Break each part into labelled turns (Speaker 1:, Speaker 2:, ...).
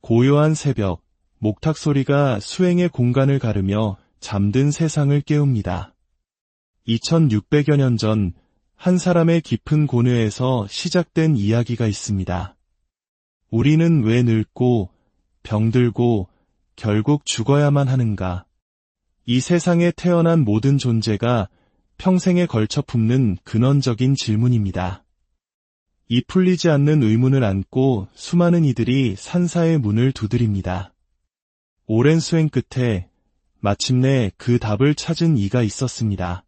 Speaker 1: 고요한 새벽, 목탁 소리가 수행의 공간을 가르며 잠든 세상을 깨웁니다. 2600여 년 전, 한 사람의 깊은 고뇌에서 시작된 이야기가 있습니다. 우리는 왜 늙고, 병들고, 결국 죽어야만 하는가? 이 세상에 태어난 모든 존재가 평생에 걸쳐 품는 근원적인 질문입니다. 이 풀리지 않는 의문을 안고 수많은 이들이 산사의 문을 두드립니다. 오랜 수행 끝에 마침내 그 답을 찾은 이가 있었습니다.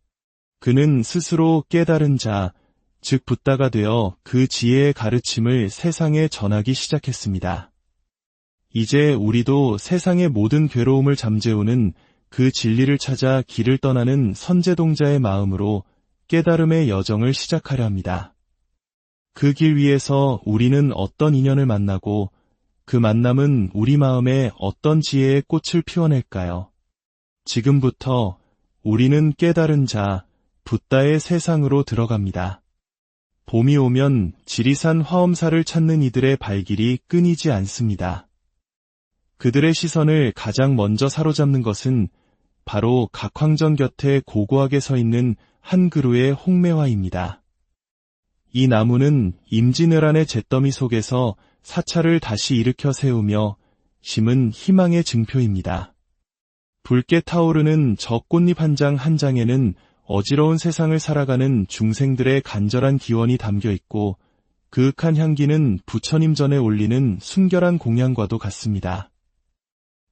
Speaker 1: 그는 스스로 깨달은 자, 즉 붓다가 되어 그 지혜의 가르침을 세상에 전하기 시작했습니다. 이제 우리도 세상의 모든 괴로움을 잠재우는 그 진리를 찾아 길을 떠나는 선제동자의 마음으로 깨달음의 여정을 시작하려 합니다. 그 길 위에서 우리는 어떤 인연을 만나고 그 만남은 우리 마음에 어떤 지혜의 꽃을 피워낼까요? 지금부터 우리는 깨달은 자, 붓다의 세상으로 들어갑니다. 봄이 오면 지리산 화엄사를 찾는 이들의 발길이 끊이지 않습니다. 그들의 시선을 가장 먼저 사로잡는 것은 바로 각황전 곁에 고고하게 서 있는 한 그루의 홍매화입니다. 이 나무는 임진왜란의 잿더미 속에서 사찰을 다시 일으켜 세우며 심은 희망의 증표입니다. 붉게 타오르는 저 꽃잎 한 장 한 장에는 어지러운 세상을 살아가는 중생들의 간절한 기원이 담겨 있고 그윽한 향기는 부처님 전에 올리는 순결한 공양과도 같습니다.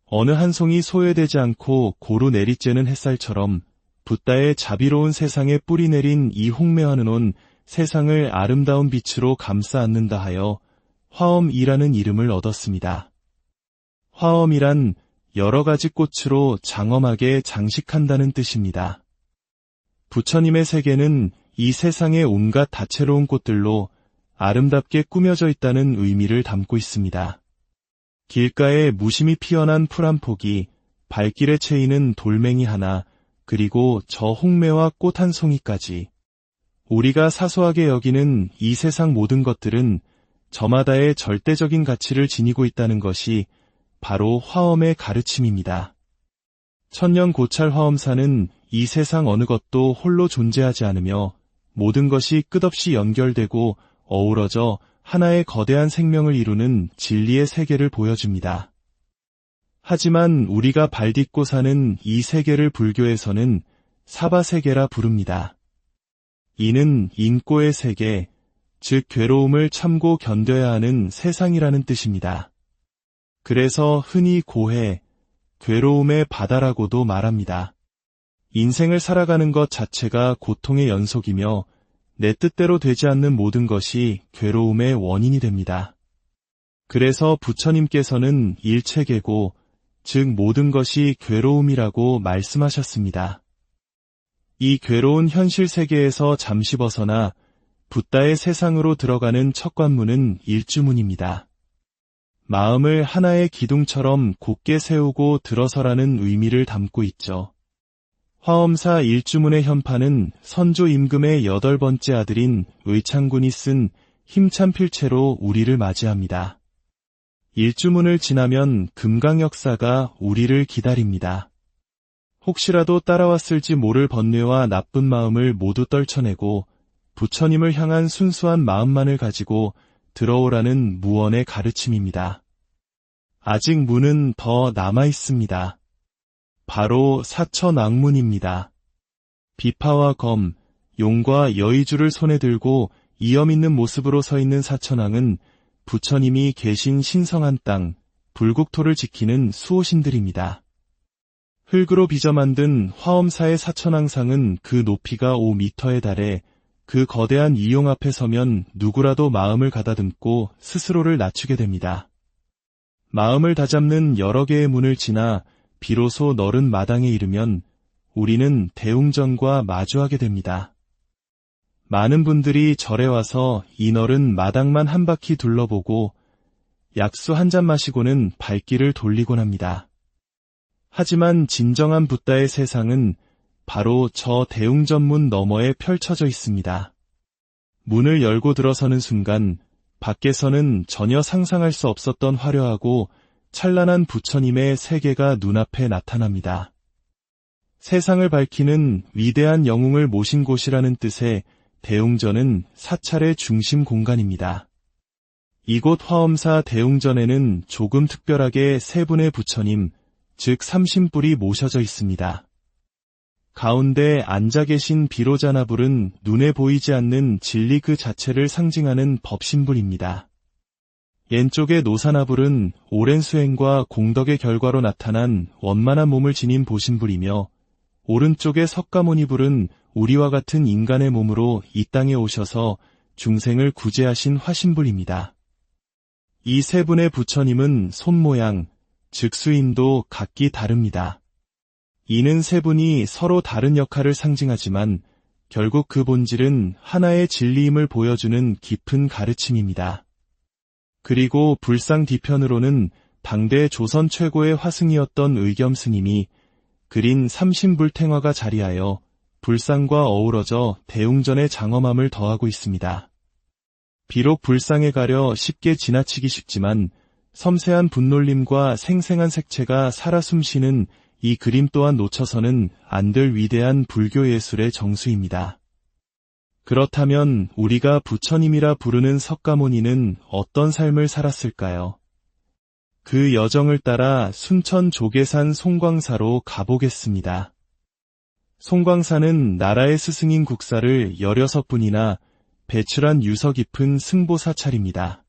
Speaker 1: 어느 한 송이 소외되지 않고 고루 내리쬐는 햇살처럼 붓다의 자비로운 세상에 뿌리 내린 이 홍매화는 온 세상을 아름다운 빛으로 감싸 안는다 하여 화엄이라는 이름을 얻었습니다. 화엄이란 여러 가지 꽃으로 장엄하게 장식한다는 뜻입니다. 부처님의 세계는 이 세상의 온갖 다채로운 꽃들로 아름답게 꾸며져 있다는 의미를 담고 있습니다. 길가에 무심히 피어난 풀 한 폭이, 발길에 채이는 돌멩이 하나, 그리고 저 홍매화 꽃 한 송이까지. 우리가 사소하게 여기는 이 세상 모든 것들은 저마다의 절대적인 가치를 지니고 있다는 것이 바로 화엄의 가르침입니다. 천년 고찰 화엄사는 이 세상 어느 것도 홀로 존재하지 않으며 모든 것이 끝없이 연결되고 어우러져 하나의 거대한 생명을 이루는 진리의 세계를 보여줍니다. 하지만 우리가 발딛고 사는 이 세계를 불교에서는 사바세계라 부릅니다. 이는 인고의 세계, 즉 괴로움을 참고 견뎌야 하는 세상이라는 뜻입니다. 그래서 흔히 고해, 괴로움의 바다라고도 말합니다. 인생을 살아가는 것 자체가 고통의 연속이며 내 뜻대로 되지 않는 모든 것이 괴로움의 원인이 됩니다. 그래서 부처님께서는 일체계고, 즉 모든 것이 괴로움이라고 말씀하셨습니다. 이 괴로운 현실 세계에서 잠시 벗어나 붓다의 세상으로 들어가는 첫 관문은 일주문입니다. 마음을 하나의 기둥처럼 곧게 세우고 들어서라는 의미를 담고 있죠. 화엄사 일주문의 현판은 선조 임금의 8번째 아들인 의창군이 쓴 힘찬 필체로 우리를 맞이합니다. 일주문을 지나면 금강역사가 우리를 기다립니다. 혹시라도 따라왔을지 모를 번뇌와 나쁜 마음을 모두 떨쳐내고 부처님을 향한 순수한 마음만을 가지고 들어오라는 무언의 가르침입니다. 아직 문은 더 남아 있습니다. 바로 사천왕문입니다. 비파와 검, 용과 여의주를 손에 들고 이염 있는 모습으로 서 있는 사천왕은 부처님이 계신 신성한 땅, 불국토를 지키는 수호신들입니다. 흙으로 빚어 만든 화엄사의 사천왕상은 그 높이가 5m에 달해 그 거대한 이용 앞에 서면 누구라도 마음을 가다듬고 스스로를 낮추게 됩니다. 마음을 다잡는 여러 개의 문을 지나 비로소 넓은 마당에 이르면 우리는 대웅전과 마주하게 됩니다. 많은 분들이 절에 와서 이 넓은 마당만 한 바퀴 둘러보고 약수 한 잔 마시고는 발길을 돌리곤 합니다. 하지만 진정한 붓다의 세상은 바로 저 대웅전문 너머에 펼쳐져 있습니다. 문을 열고 들어서는 순간 밖에서는 전혀 상상할 수 없었던 화려하고 찬란한 부처님의 세계가 눈앞에 나타납니다. 세상을 밝히는 위대한 영웅을 모신 곳이라는 뜻의 대웅전은 사찰의 중심 공간입니다. 이곳 화엄사 대웅전에는 조금 특별하게 세 분의 부처님, 즉 삼신불이 모셔져 있습니다. 가운데 앉아 계신 비로자나불은 눈에 보이지 않는 진리 그 자체를 상징하는 법신불입니다. 왼쪽의 노사나불은 오랜 수행과 공덕의 결과로 나타난 원만한 몸을 지닌 보신불이며, 오른쪽의 석가모니불은 우리와 같은 인간의 몸으로 이 땅에 오셔서 중생을 구제하신 화신불입니다. 이 세 분의 부처님은 손 모양, 즉 수임도 각기 다릅니다. 이는 세 분이 서로 다른 역할을 상징하지만 결국 그 본질은 하나의 진리임을 보여주는 깊은 가르침입니다. 그리고 불상 뒤편으로는 당대 조선 최고의 화승이었던 의겸 스님이 그린 삼신불탱화가 자리하여 불상과 어우러져 대웅전의 장엄함을 더하고 있습니다. 비록 불상에 가려 쉽게 지나치기 쉽지만 섬세한 분놀림과 생생한 색채가 살아 숨쉬는 이 그림 또한 놓쳐서는 안 될 위대한 불교 예술의 정수입니다. 그렇다면 우리가 부처님이라 부르는 석가모니는 어떤 삶을 살았을까요? 그 여정을 따라 순천 조계산 송광사로 가보겠습니다. 송광사는 나라의 스승인 국사를 16분이나 배출한 유서 깊은 승보사찰입니다.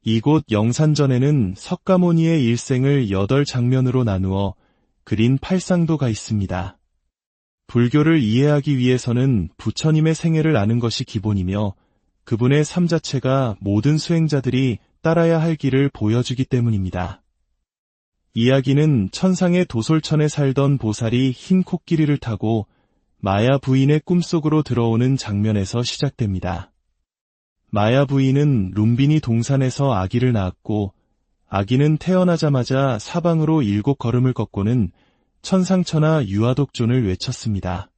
Speaker 1: 이곳 영산전에는 석가모니의 일생을 8장면으로 나누어 그린 팔상도가 있습니다. 불교를 이해하기 위해서는 부처님의 생애를 아는 것이 기본이며 그분의 삶 자체가 모든 수행자들이 따라야 할 길을 보여주기 때문입니다. 이야기는 천상의 도솔천에 살던 보살이 흰 코끼리를 타고 마야 부인의 꿈속으로 들어오는 장면에서 시작됩니다. 마야 부인은 룸비니 동산에서 아기를 낳았고 아기는 태어나자마자 사방으로 7걸음을 걷고는 천상천하 유아독존을 외쳤습니다.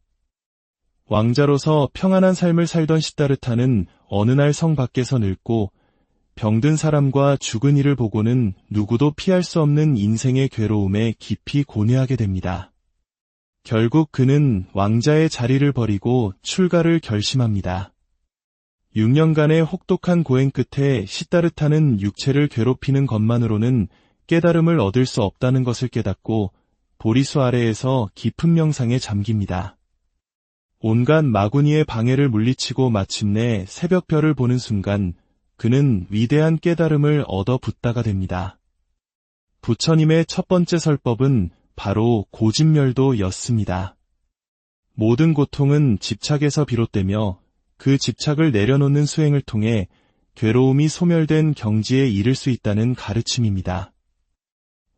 Speaker 1: 왕자로서 평안한 삶을 살던 시다르타는 어느 날 성 밖에서 늙고 병든 사람과 죽은 이를 보고는 누구도 피할 수 없는 인생의 괴로움에 깊이 고뇌하게 됩니다. 결국 그는 왕자의 자리를 버리고 출가를 결심합니다. 6년간의 혹독한 고행 끝에 시다르타는 육체를 괴롭히는 것만으로는 깨달음을 얻을 수 없다는 것을 깨닫고 보리수 아래에서 깊은 명상에 잠깁니다. 온갖 마구니의 방해를 물리치고 마침내 새벽별을 보는 순간 그는 위대한 깨달음을 얻어 붙다가 됩니다. 부처님의 첫 번째 설법은 바로 고진멸도였습니다. 모든 고통은 집착에서 비롯되며 그 집착을 내려놓는 수행을 통해 괴로움이 소멸된 경지에 이를 수 있다는 가르침입니다.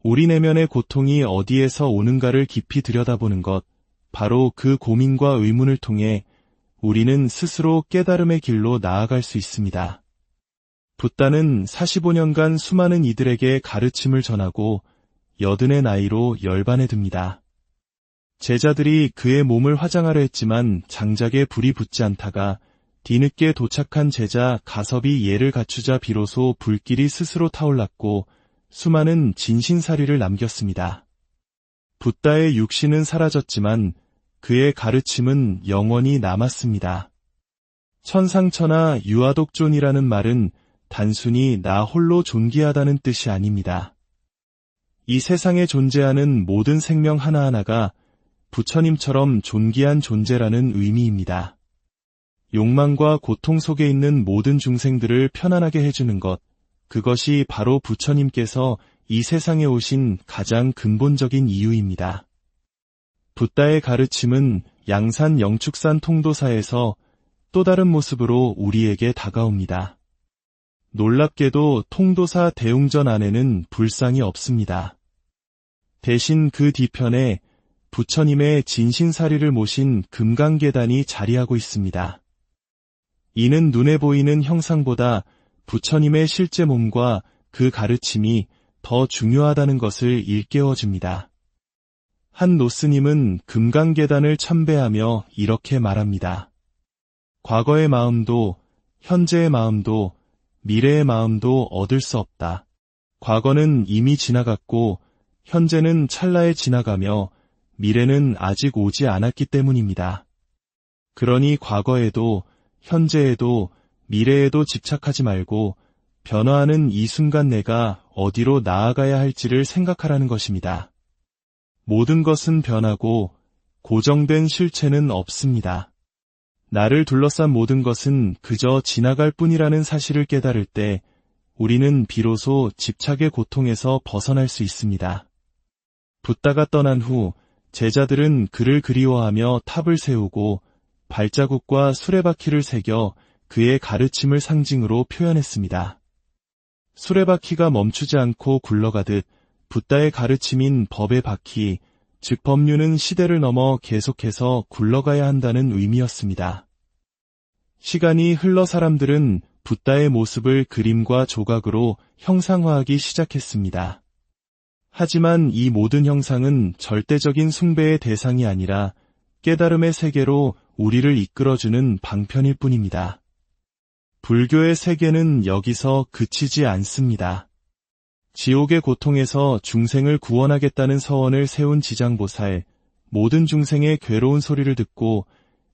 Speaker 1: 우리 내면의 고통이 어디에서 오는가를 깊이 들여다보는 것, 바로 그 고민과 의문을 통해 우리는 스스로 깨달음의 길로 나아갈 수 있습니다. 붓다는 45년간 수많은 이들에게 가르침을 전하고 80의 나이로 열반에 듭니다. 제자들이 그의 몸을 화장하려 했지만 장작에 불이 붙지 않다가 뒤늦게 도착한 제자 가섭이 예를 갖추자 비로소 불길이 스스로 타올랐고 수많은 진신사리를 남겼습니다. 붓다의 육신은 사라졌지만 그의 가르침은 영원히 남았습니다. 천상천하 유아독존이라는 말은 단순히 나 홀로 존귀하다는 뜻이 아닙니다. 이 세상에 존재하는 모든 생명 하나하나가 부처님처럼 존귀한 존재라는 의미입니다. 욕망과 고통 속에 있는 모든 중생들을 편안하게 해주는 것, 그것이 바로 부처님께서 이 세상에 오신 가장 근본적인 이유입니다. 붓다의 가르침은 양산 영축산 통도사에서 또 다른 모습으로 우리에게 다가옵니다. 놀랍게도 통도사 대웅전 안에는 불상이 없습니다. 대신 그 뒤편에 부처님의 진신사리를 모신 금강계단이 자리하고 있습니다. 이는 눈에 보이는 형상보다 부처님의 실제 몸과 그 가르침이 더 중요하다는 것을 일깨워줍니다. 한 노스님은 금강계단을 참배하며 이렇게 말합니다. 과거의 마음도 현재의 마음도 미래의 마음도 얻을 수 없다. 과거는 이미 지나갔고 현재는 찰나에 지나가며 미래는 아직 오지 않았기 때문입니다. 그러니 과거에도 현재에도 미래에도 집착하지 말고 변화하는 이 순간 내가 어디로 나아가야 할지를 생각하라는 것입니다. 모든 것은 변하고 고정된 실체는 없습니다. 나를 둘러싼 모든 것은 그저 지나갈 뿐이라는 사실을 깨달을 때 우리는 비로소 집착의 고통에서 벗어날 수 있습니다. 붓다가 떠난 후 제자들은 그를 그리워하며 탑을 세우고 발자국과 수레바퀴를 새겨 그의 가르침을 상징으로 표현했습니다. 수레바퀴가 멈추지 않고 굴러가듯 붓다의 가르침인 법의 바퀴, 즉 법륜은 시대를 넘어 계속해서 굴러가야 한다는 의미였습니다. 시간이 흘러 사람들은 붓다의 모습을 그림과 조각으로 형상화하기 시작했습니다. 하지만 이 모든 형상은 절대적인 숭배의 대상이 아니라 깨달음의 세계로 우리를 이끌어주는 방편일 뿐입니다. 불교의 세계는 여기서 그치지 않습니다. 지옥의 고통에서 중생을 구원하겠다는 서원을 세운 지장보살, 모든 중생의 괴로운 소리를 듣고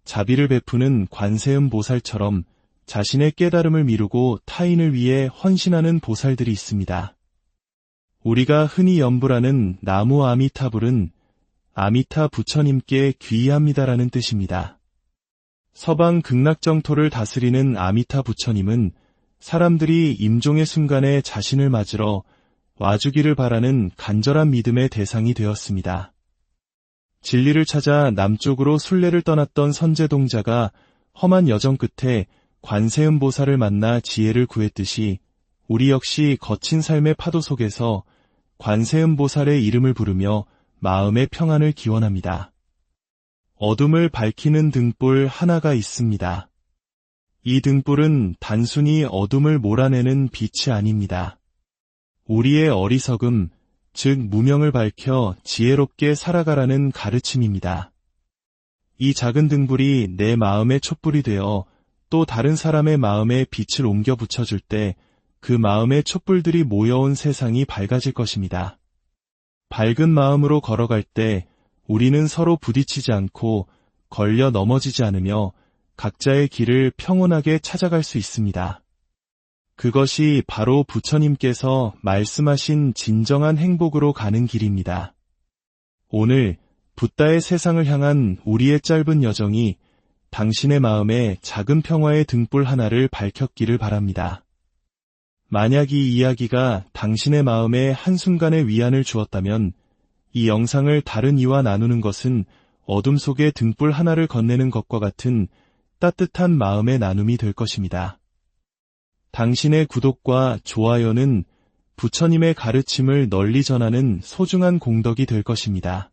Speaker 1: 자비를 베푸는 관세음 보살처럼 자신의 깨달음을 미루고 타인을 위해 헌신하는 보살들이 있습니다. 우리가 흔히 연불하는 나무 아미타불은 아미타 부처님께 귀의합니다라는 뜻입니다. 서방 극락정토를 다스리는 아미타 부처님은 사람들이 임종의 순간에 자신을 맞으러 와주기를 바라는 간절한 믿음의 대상이 되었습니다. 진리를 찾아 남쪽으로 순례를 떠났던 선제동자가 험한 여정 끝에 관세음보살을 만나 지혜를 구했듯이 우리 역시 거친 삶의 파도 속에서 관세음보살의 이름을 부르며 마음의 평안을 기원합니다. 어둠을 밝히는 등불 하나가 있습니다. 이 등불은 단순히 어둠을 몰아내는 빛이 아닙니다. 우리의 어리석음, 즉 무명을 밝혀 지혜롭게 살아가라는 가르침입니다. 이 작은 등불이 내 마음의 촛불이 되어 또 다른 사람의 마음에 빛을 옮겨 붙여줄 때 그 마음의 촛불들이 모여온 세상이 밝아질 것입니다. 밝은 마음으로 걸어갈 때 우리는 서로 부딪히지 않고 걸려 넘어지지 않으며 각자의 길을 평온하게 찾아갈 수 있습니다. 그것이 바로 부처님께서 말씀하신 진정한 행복으로 가는 길입니다. 오늘 붓다의 세상을 향한 우리의 짧은 여정이 당신의 마음에 작은 평화의 등불 하나를 밝혔기를 바랍니다. 만약 이 이야기가 당신의 마음에 한순간의 위안을 주었다면 이 영상을 다른 이와 나누는 것은 어둠 속에 등불 하나를 건네는 것과 같은 따뜻한 마음의 나눔이 될 것입니다. 당신의 구독과 좋아요는 부처님의 가르침을 널리 전하는 소중한 공덕이 될 것입니다.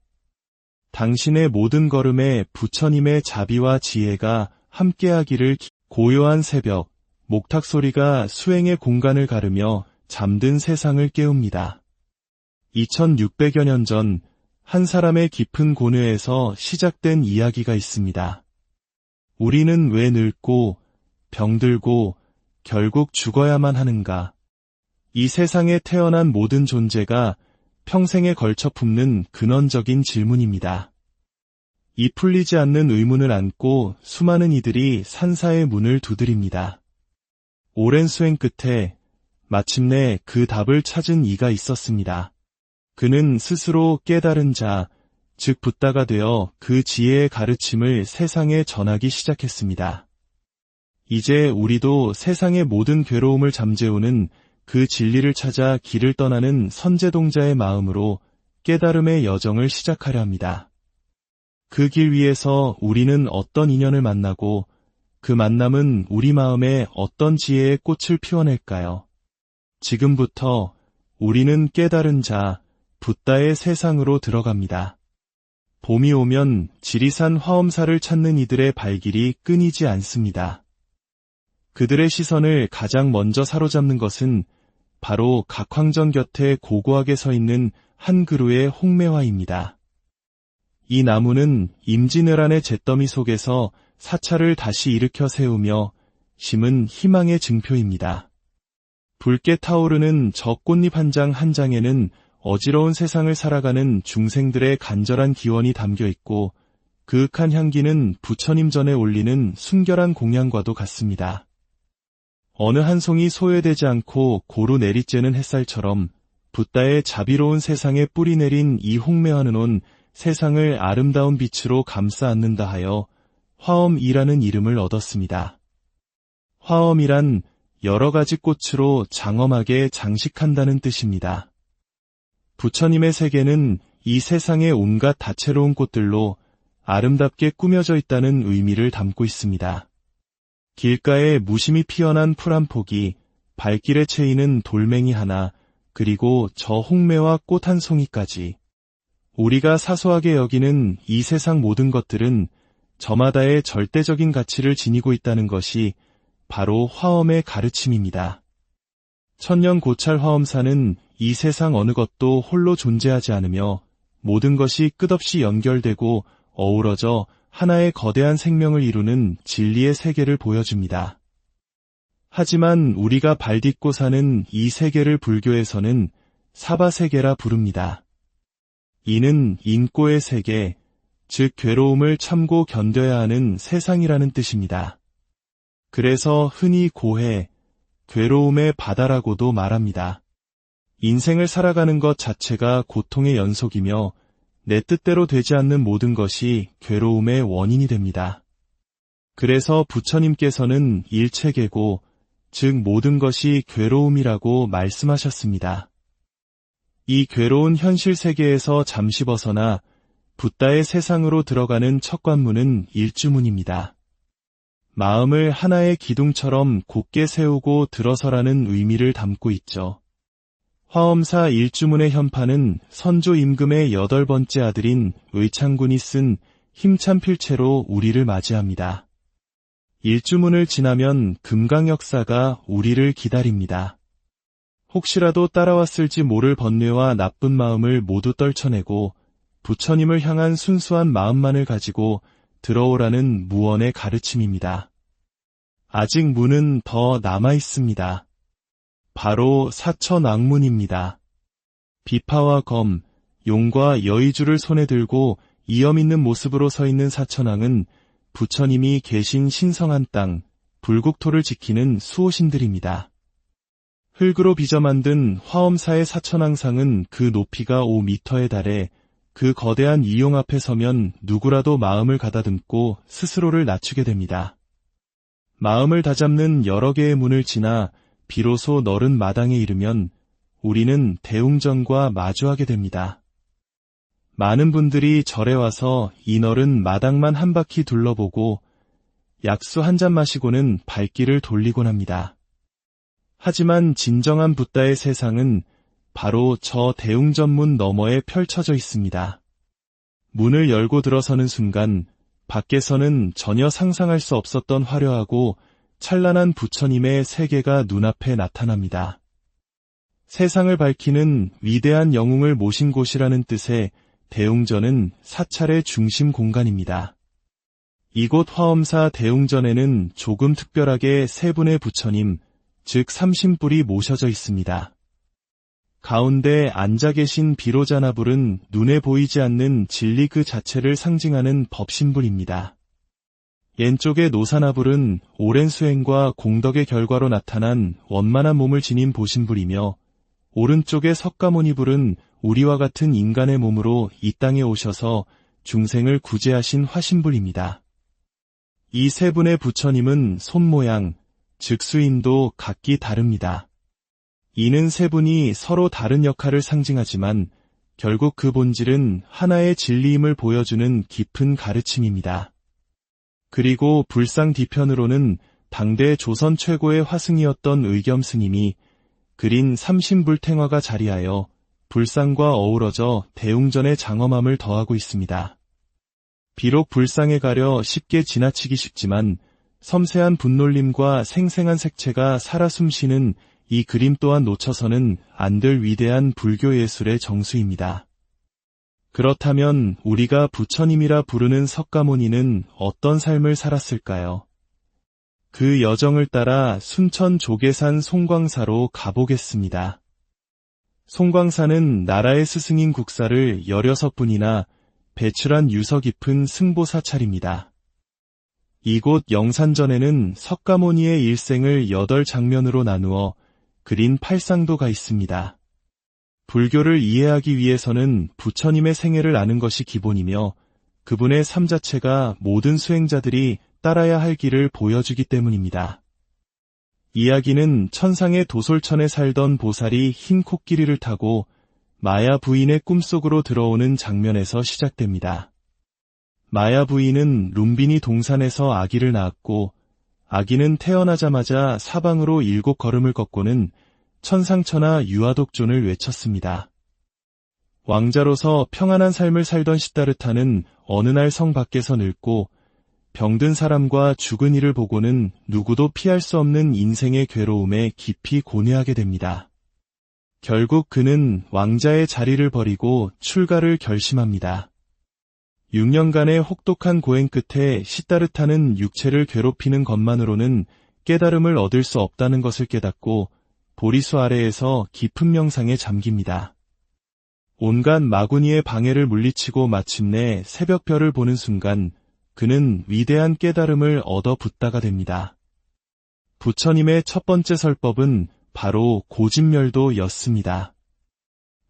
Speaker 1: 당신의 모든 걸음에 부처님의 자비와 지혜가 함께하기를. 고요한 새벽, 목탁 소리가 수행의 공간을 가르며 잠든 세상을 깨웁니다. 2600여 년 전 한 사람의 깊은 고뇌에서 시작된 이야기가 있습니다. 우리는 왜 늙고 병들고 결국 죽어야만 하는가? 이 세상에 태어난 모든 존재가 평생에 걸쳐 품는 근원적인 질문입니다. 이 풀리지 않는 의문을 안고 수많은 이들이 산사의 문을 두드립니다. 오랜 수행 끝에 마침내 그 답을 찾은 이가 있었습니다. 그는 스스로 깨달은 자, 즉 붓다가 되어 그 지혜의 가르침을 세상에 전하기 시작했습니다. 이제 우리도 세상의 모든 괴로움을 잠재우는 그 진리를 찾아 길을 떠나는 선제동자의 마음으로 깨달음의 여정을 시작하려 합니다. 그 길 위에서 우리는 어떤 인연을 만나고 그 만남은 우리 마음에 어떤 지혜의 꽃을 피워낼까요? 지금부터 우리는 깨달은 자, 붓다의 세상으로 들어갑니다. 봄이 오면 지리산 화엄사를 찾는 이들의 발길이 끊이지 않습니다. 그들의 시선을 가장 먼저 사로잡는 것은 바로 각황전 곁에 고고하게 서 있는 한 그루의 홍매화입니다. 이 나무는 임진왜란의 잿더미 속에서 사찰을 다시 일으켜 세우며 심은 희망의 증표입니다. 붉게 타오르는 저 꽃잎 한 장 한 장에는 어지러운 세상을 살아가는 중생들의 간절한 기원이 담겨 있고 그윽한 향기는 부처님 전에 올리는 순결한 공양과도 같습니다. 어느 한 송이 소외되지 않고 고루 내리쬐는 햇살처럼 붓다의 자비로운 세상에 뿌리 내린 이 홍매화는 세상을 아름다운 빛으로 감싸 안는다 하여 화엄이라는 이름을 얻었습니다. 화엄이란 여러 가지 꽃으로 장엄하게 장식한다는 뜻입니다. 부처님의 세계는 이 세상의 온갖 다채로운 꽃들로 아름답게 꾸며져 있다는 의미를 담고 있습니다. 길가에 무심히 피어난 풀 한 폭이, 발길에 채이는 돌멩이 하나, 그리고 저 홍매와 꽃 한 송이까지. 우리가 사소하게 여기는 이 세상 모든 것들은 저마다의 절대적인 가치를 지니고 있다는 것이 바로 화엄의 가르침입니다. 천년 고찰 화엄사는 이 세상 어느 것도 홀로 존재하지 않으며 모든 것이 끝없이 연결되고 어우러져 하나의 거대한 생명을 이루는 진리의 세계를 보여줍니다. 하지만 우리가 발딛고 사는 이 세계를 불교에서는 사바세계라 부릅니다. 이는 인고의 세계, 즉 괴로움을 참고 견뎌야 하는 세상이라는 뜻입니다. 그래서 흔히 고해, 괴로움의 바다라고도 말합니다. 인생을 살아가는 것 자체가 고통의 연속이며 내 뜻대로 되지 않는 모든 것이 괴로움의 원인이 됩니다. 그래서 부처님께서는 일체계고, 즉 모든 것이 괴로움이라고 말씀하셨습니다. 이 괴로운 현실 세계에서 잠시 벗어나 붓다의 세상으로 들어가는 첫 관문은 일주문입니다. 마음을 하나의 기둥처럼 곧게 세우고 들어서라는 의미를 담고 있죠. 화엄사 일주문의 현판은 선조 임금의 8번째 아들인 의창군이 쓴 힘찬 필체로 우리를 맞이합니다. 일주문을 지나면 금강역사가 우리를 기다립니다. 혹시라도 따라왔을지 모를 번뇌와 나쁜 마음을 모두 떨쳐내고 부처님을 향한 순수한 마음만을 가지고 들어오라는 무언의 가르침입니다. 아직 문은 더 남아 있습니다. 바로 사천왕문입니다. 비파와 검, 용과 여의주를 손에 들고 이염 있는 모습으로 서 있는 사천왕은 부처님이 계신 신성한 땅, 불국토를 지키는 수호신들입니다. 흙으로 빚어 만든 화엄사의 사천왕상은 그 높이가 5m에 달해 그 거대한 이용 앞에 서면 누구라도 마음을 가다듬고 스스로를 낮추게 됩니다. 마음을 다잡는 여러 개의 문을 지나 비로소 넓은 마당에 이르면 우리는 대웅전과 마주하게 됩니다. 많은 분들이 절에 와서 이 넓은 마당만 한 바퀴 둘러보고 약수 한 잔 마시고는 발길을 돌리곤 합니다. 하지만 진정한 붓다의 세상은 바로 저 대웅전문 너머에 펼쳐져 있습니다. 문을 열고 들어서는 순간 밖에서는 전혀 상상할 수 없었던 화려하고 찬란한 부처님의 세계가 눈앞에 나타납니다. 세상을 밝히는 위대한 영웅을 모신 곳이라는 뜻의 대웅전은 사찰의 중심 공간입니다. 이곳 화엄사 대웅전에는 조금 특별하게 세 분의 부처님, 즉 삼신뿔이 모셔져 있습니다. 가운데 앉아 계신 비로자나불은 눈에 보이지 않는 진리 그 자체를 상징하는 법신불입니다. 왼쪽의 노사나불은 오랜 수행과 공덕의 결과로 나타난 원만한 몸을 지닌 보신불이며 오른쪽의 석가모니불은 우리와 같은 인간의 몸으로 이 땅에 오셔서 중생을 구제하신 화신불입니다. 이 세 분의 부처님은 손모양, 즉 수임도 각기 다릅니다. 이는 세 분이 서로 다른 역할을 상징하지만 결국 그 본질은 하나의 진리임을 보여주는 깊은 가르침입니다. 그리고 불상 뒤편으로는 당대 조선 최고의 화승이었던 의겸 스님이 그린 삼신불탱화가 자리하여 불상과 어우러져 대웅전의 장엄함을 더하고 있습니다. 비록 불상에 가려 쉽게 지나치기 쉽지만 섬세한 분놀림과 생생한 색채가 살아 숨쉬는 이 그림 또한 놓쳐서는 안 될 위대한 불교 예술의 정수입니다. 그렇다면 우리가 부처님이라 부르는 석가모니는 어떤 삶을 살았을까요? 그 여정을 따라 순천 조계산 송광사로 가보겠습니다. 송광사는 나라의 스승인 국사를 16분이나 배출한 유서 깊은 승보사찰입니다. 이곳 영산전에는 석가모니의 일생을 8장면으로 나누어 그린 팔상도가 있습니다. 불교를 이해하기 위해서는 부처님의 생애를 아는 것이 기본이며 그분의 삶 자체가 모든 수행자들이 따라야 할 길을 보여주기 때문입니다. 이야기는 천상의 도솔천에 살던 보살이 흰 코끼리를 타고 마야 부인의 꿈속으로 들어오는 장면에서 시작됩니다. 마야 부인은 룸비니 동산에서 아기를 낳았고 아기는 태어나자마자 사방으로 7걸음을 걷고는 천상천하 유아독존을 외쳤습니다. 왕자로서 평안한 삶을 살던 시다르타는 어느 날 성 밖에서 늙고 병든 사람과 죽은 이를 보고는 누구도 피할 수 없는 인생의 괴로움에 깊이 고뇌하게 됩니다. 결국 그는 왕자의 자리를 버리고 출가를 결심합니다. 6년간의 혹독한 고행 끝에 시다르타는 육체를 괴롭히는 것만으로는 깨달음을 얻을 수 없다는 것을 깨닫고 보리수 아래에서 깊은 명상에 잠깁니다. 온갖 마구니의 방해를 물리치고 마침내 새벽별을 보는 순간 그는 위대한 깨달음을 얻어 붙다가 됩니다. 부처님의 첫 번째 설법은 바로 고집멸도였습니다.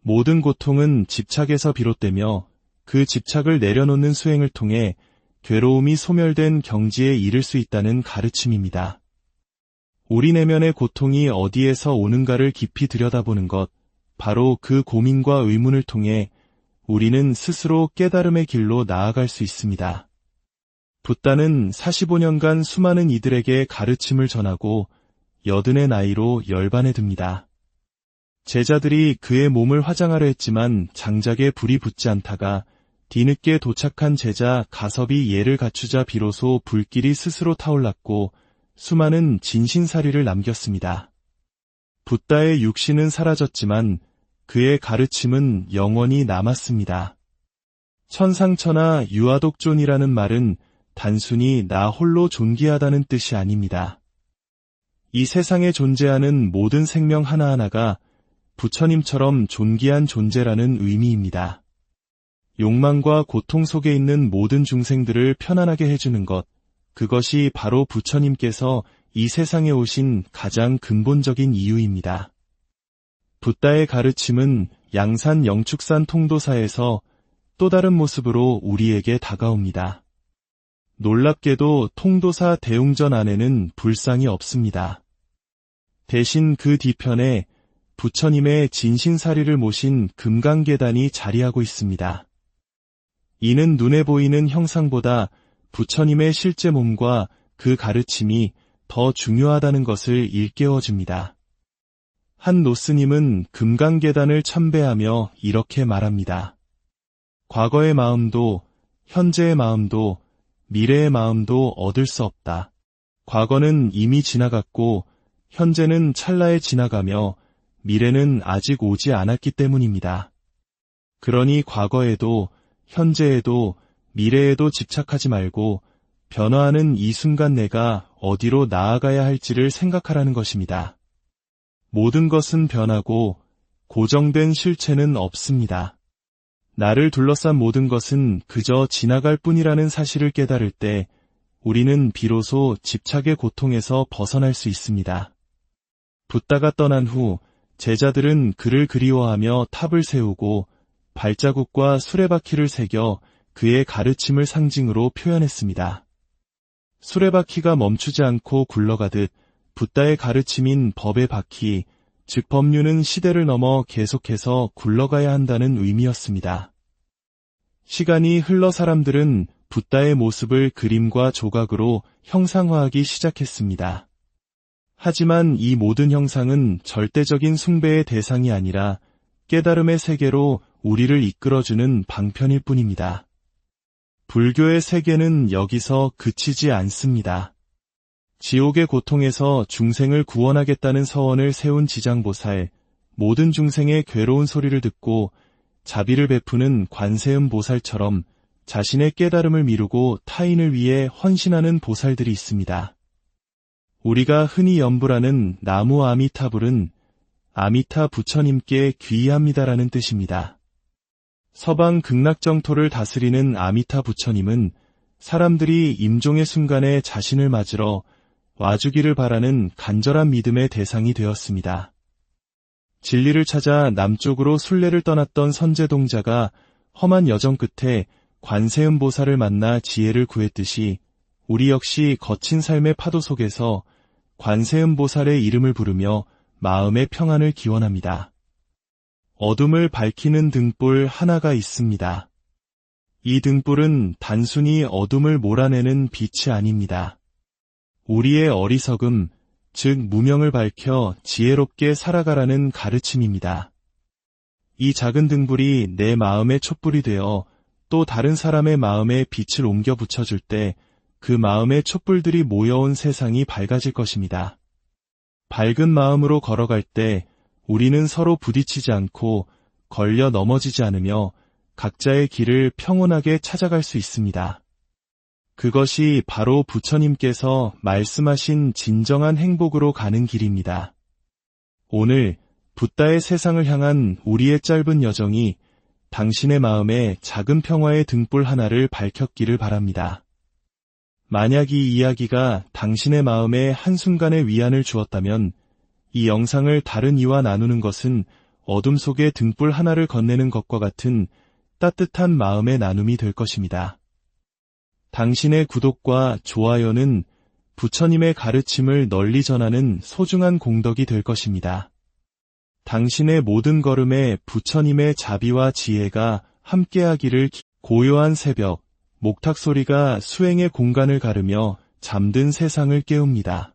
Speaker 1: 모든 고통은 집착에서 비롯되며 그 집착을 내려놓는 수행을 통해 괴로움이 소멸된 경지에 이를 수 있다는 가르침입니다. 우리 내면의 고통이 어디에서 오는가를 깊이 들여다보는 것, 바로 그 고민과 의문을 통해 우리는 스스로 깨달음의 길로 나아갈 수 있습니다. 붓다는 45년간 수많은 이들에게 가르침을 전하고 80의 나이로 열반에 듭니다. 제자들이 그의 몸을 화장하려 했지만 장작에 불이 붙지 않다가 뒤늦게 도착한 제자 가섭이 예를 갖추자 비로소 불길이 스스로 타올랐고 수많은 진신사리를 남겼습니다. 붓다의 육신은 사라졌지만 그의 가르침은 영원히 남았습니다. 천상천하 유아독존이라는 말은 단순히 나 홀로 존귀하다는 뜻이 아닙니다. 이 세상에 존재하는 모든 생명 하나하나가 부처님처럼 존귀한 존재라는 의미입니다. 욕망과 고통 속에 있는 모든 중생들을 편안하게 해주는 것, 그것이 바로 부처님께서 이 세상에 오신 가장 근본적인 이유입니다. 붓다의 가르침은 양산 영축산 통도사에서 또 다른 모습으로 우리에게 다가옵니다. 놀랍게도 통도사 대웅전 안에는 불상이 없습니다. 대신 그 뒤편에 부처님의 진신사리를 모신 금강계단이 자리하고 있습니다. 이는 눈에 보이는 형상보다 부처님의 실제 몸과 그 가르침이 더 중요하다는 것을 일깨워줍니다. 한 노스님은 금강계단을 참배하며 이렇게 말합니다. 과거의 마음도 현재의 마음도 미래의 마음도 얻을 수 없다. 과거는 이미 지나갔고 현재는 찰나에 지나가며 미래는 아직 오지 않았기 때문입니다. 그러니 과거에도 현재에도 미래에도 집착하지 말고 변화하는 이 순간 내가 어디로 나아가야 할지를 생각하라는 것입니다. 모든 것은 변하고 고정된 실체는 없습니다. 나를 둘러싼 모든 것은 그저 지나갈 뿐이라는 사실을 깨달을 때 우리는 비로소 집착의 고통에서 벗어날 수 있습니다. 붓다가 떠난 후 제자들은 그를 그리워하며 탑을 세우고 발자국과 수레바퀴를 새겨 그의 가르침을 상징으로 표현했습니다. 수레바퀴가 멈추지 않고 굴러가듯 붓다의 가르침인 법의 바퀴, 즉 법륜은 시대를 넘어 계속해서 굴러가야 한다는 의미였습니다. 시간이 흘러 사람들은 붓다의 모습을 그림과 조각으로 형상화하기 시작했습니다. 하지만 이 모든 형상은 절대적인 숭배의 대상이 아니라 깨달음의 세계로 우리를 이끌어주는 방편일 뿐입니다. 불교의 세계는 여기서 그치지 않습니다. 지옥의 고통에서 중생을 구원하겠다는 서원을 세운 지장보살, 모든 중생의 괴로운 소리를 듣고 자비를 베푸는 관세음 보살처럼 자신의 깨달음을 미루고 타인을 위해 헌신하는 보살들이 있습니다. 우리가 흔히 염불하는 나무 아미타불은 아미타 부처님께 귀의합니다라는 뜻입니다. 서방 극락정토를 다스리는 아미타 부처님은 사람들이 임종의 순간에 자신을 맞으러 와주기를 바라는 간절한 믿음의 대상이 되었습니다. 진리를 찾아 남쪽으로 순례를 떠났던 선제동자가 험한 여정 끝에 관세음보살을 만나 지혜를 구했듯이 우리 역시 거친 삶의 파도 속에서 관세음보살의 이름을 부르며 마음의 평안을 기원합니다. 어둠을 밝히는 등불 하나가 있습니다. 이 등불은 단순히 어둠을 몰아내는 빛이 아닙니다. 우리의 어리석음, 즉 무명을 밝혀 지혜롭게 살아가라는 가르침입니다. 이 작은 등불이 내 마음의 촛불이 되어 또 다른 사람의 마음에 빛을 옮겨 붙여줄 때 그 마음의 촛불들이 모여온 세상이 밝아질 것입니다. 밝은 마음으로 걸어갈 때 우리는 서로 부딪히지 않고 걸려 넘어지지 않으며 각자의 길을 평온하게 찾아갈 수 있습니다. 그것이 바로 부처님께서 말씀하신 진정한 행복으로 가는 길입니다. 오늘 붓다의 세상을 향한 우리의 짧은 여정이 당신의 마음에 작은 평화의 등불 하나를 밝혔기를 바랍니다. 만약 이 이야기가 당신의 마음에 한순간의 위안을 주었다면 이 영상을 다른 이와 나누는 것은 어둠 속에 등불 하나를 건네는 것과 같은 따뜻한 마음의 나눔이 될 것입니다. 당신의 구독과 좋아요는 부처님의 가르침을 널리 전하는 소중한 공덕이 될 것입니다. 당신의 모든 걸음에 부처님의 자비와 지혜가 함께하기를. 고요한 새벽, 목탁 소리가 수행의 공간을 가르며 잠든 세상을 깨웁니다.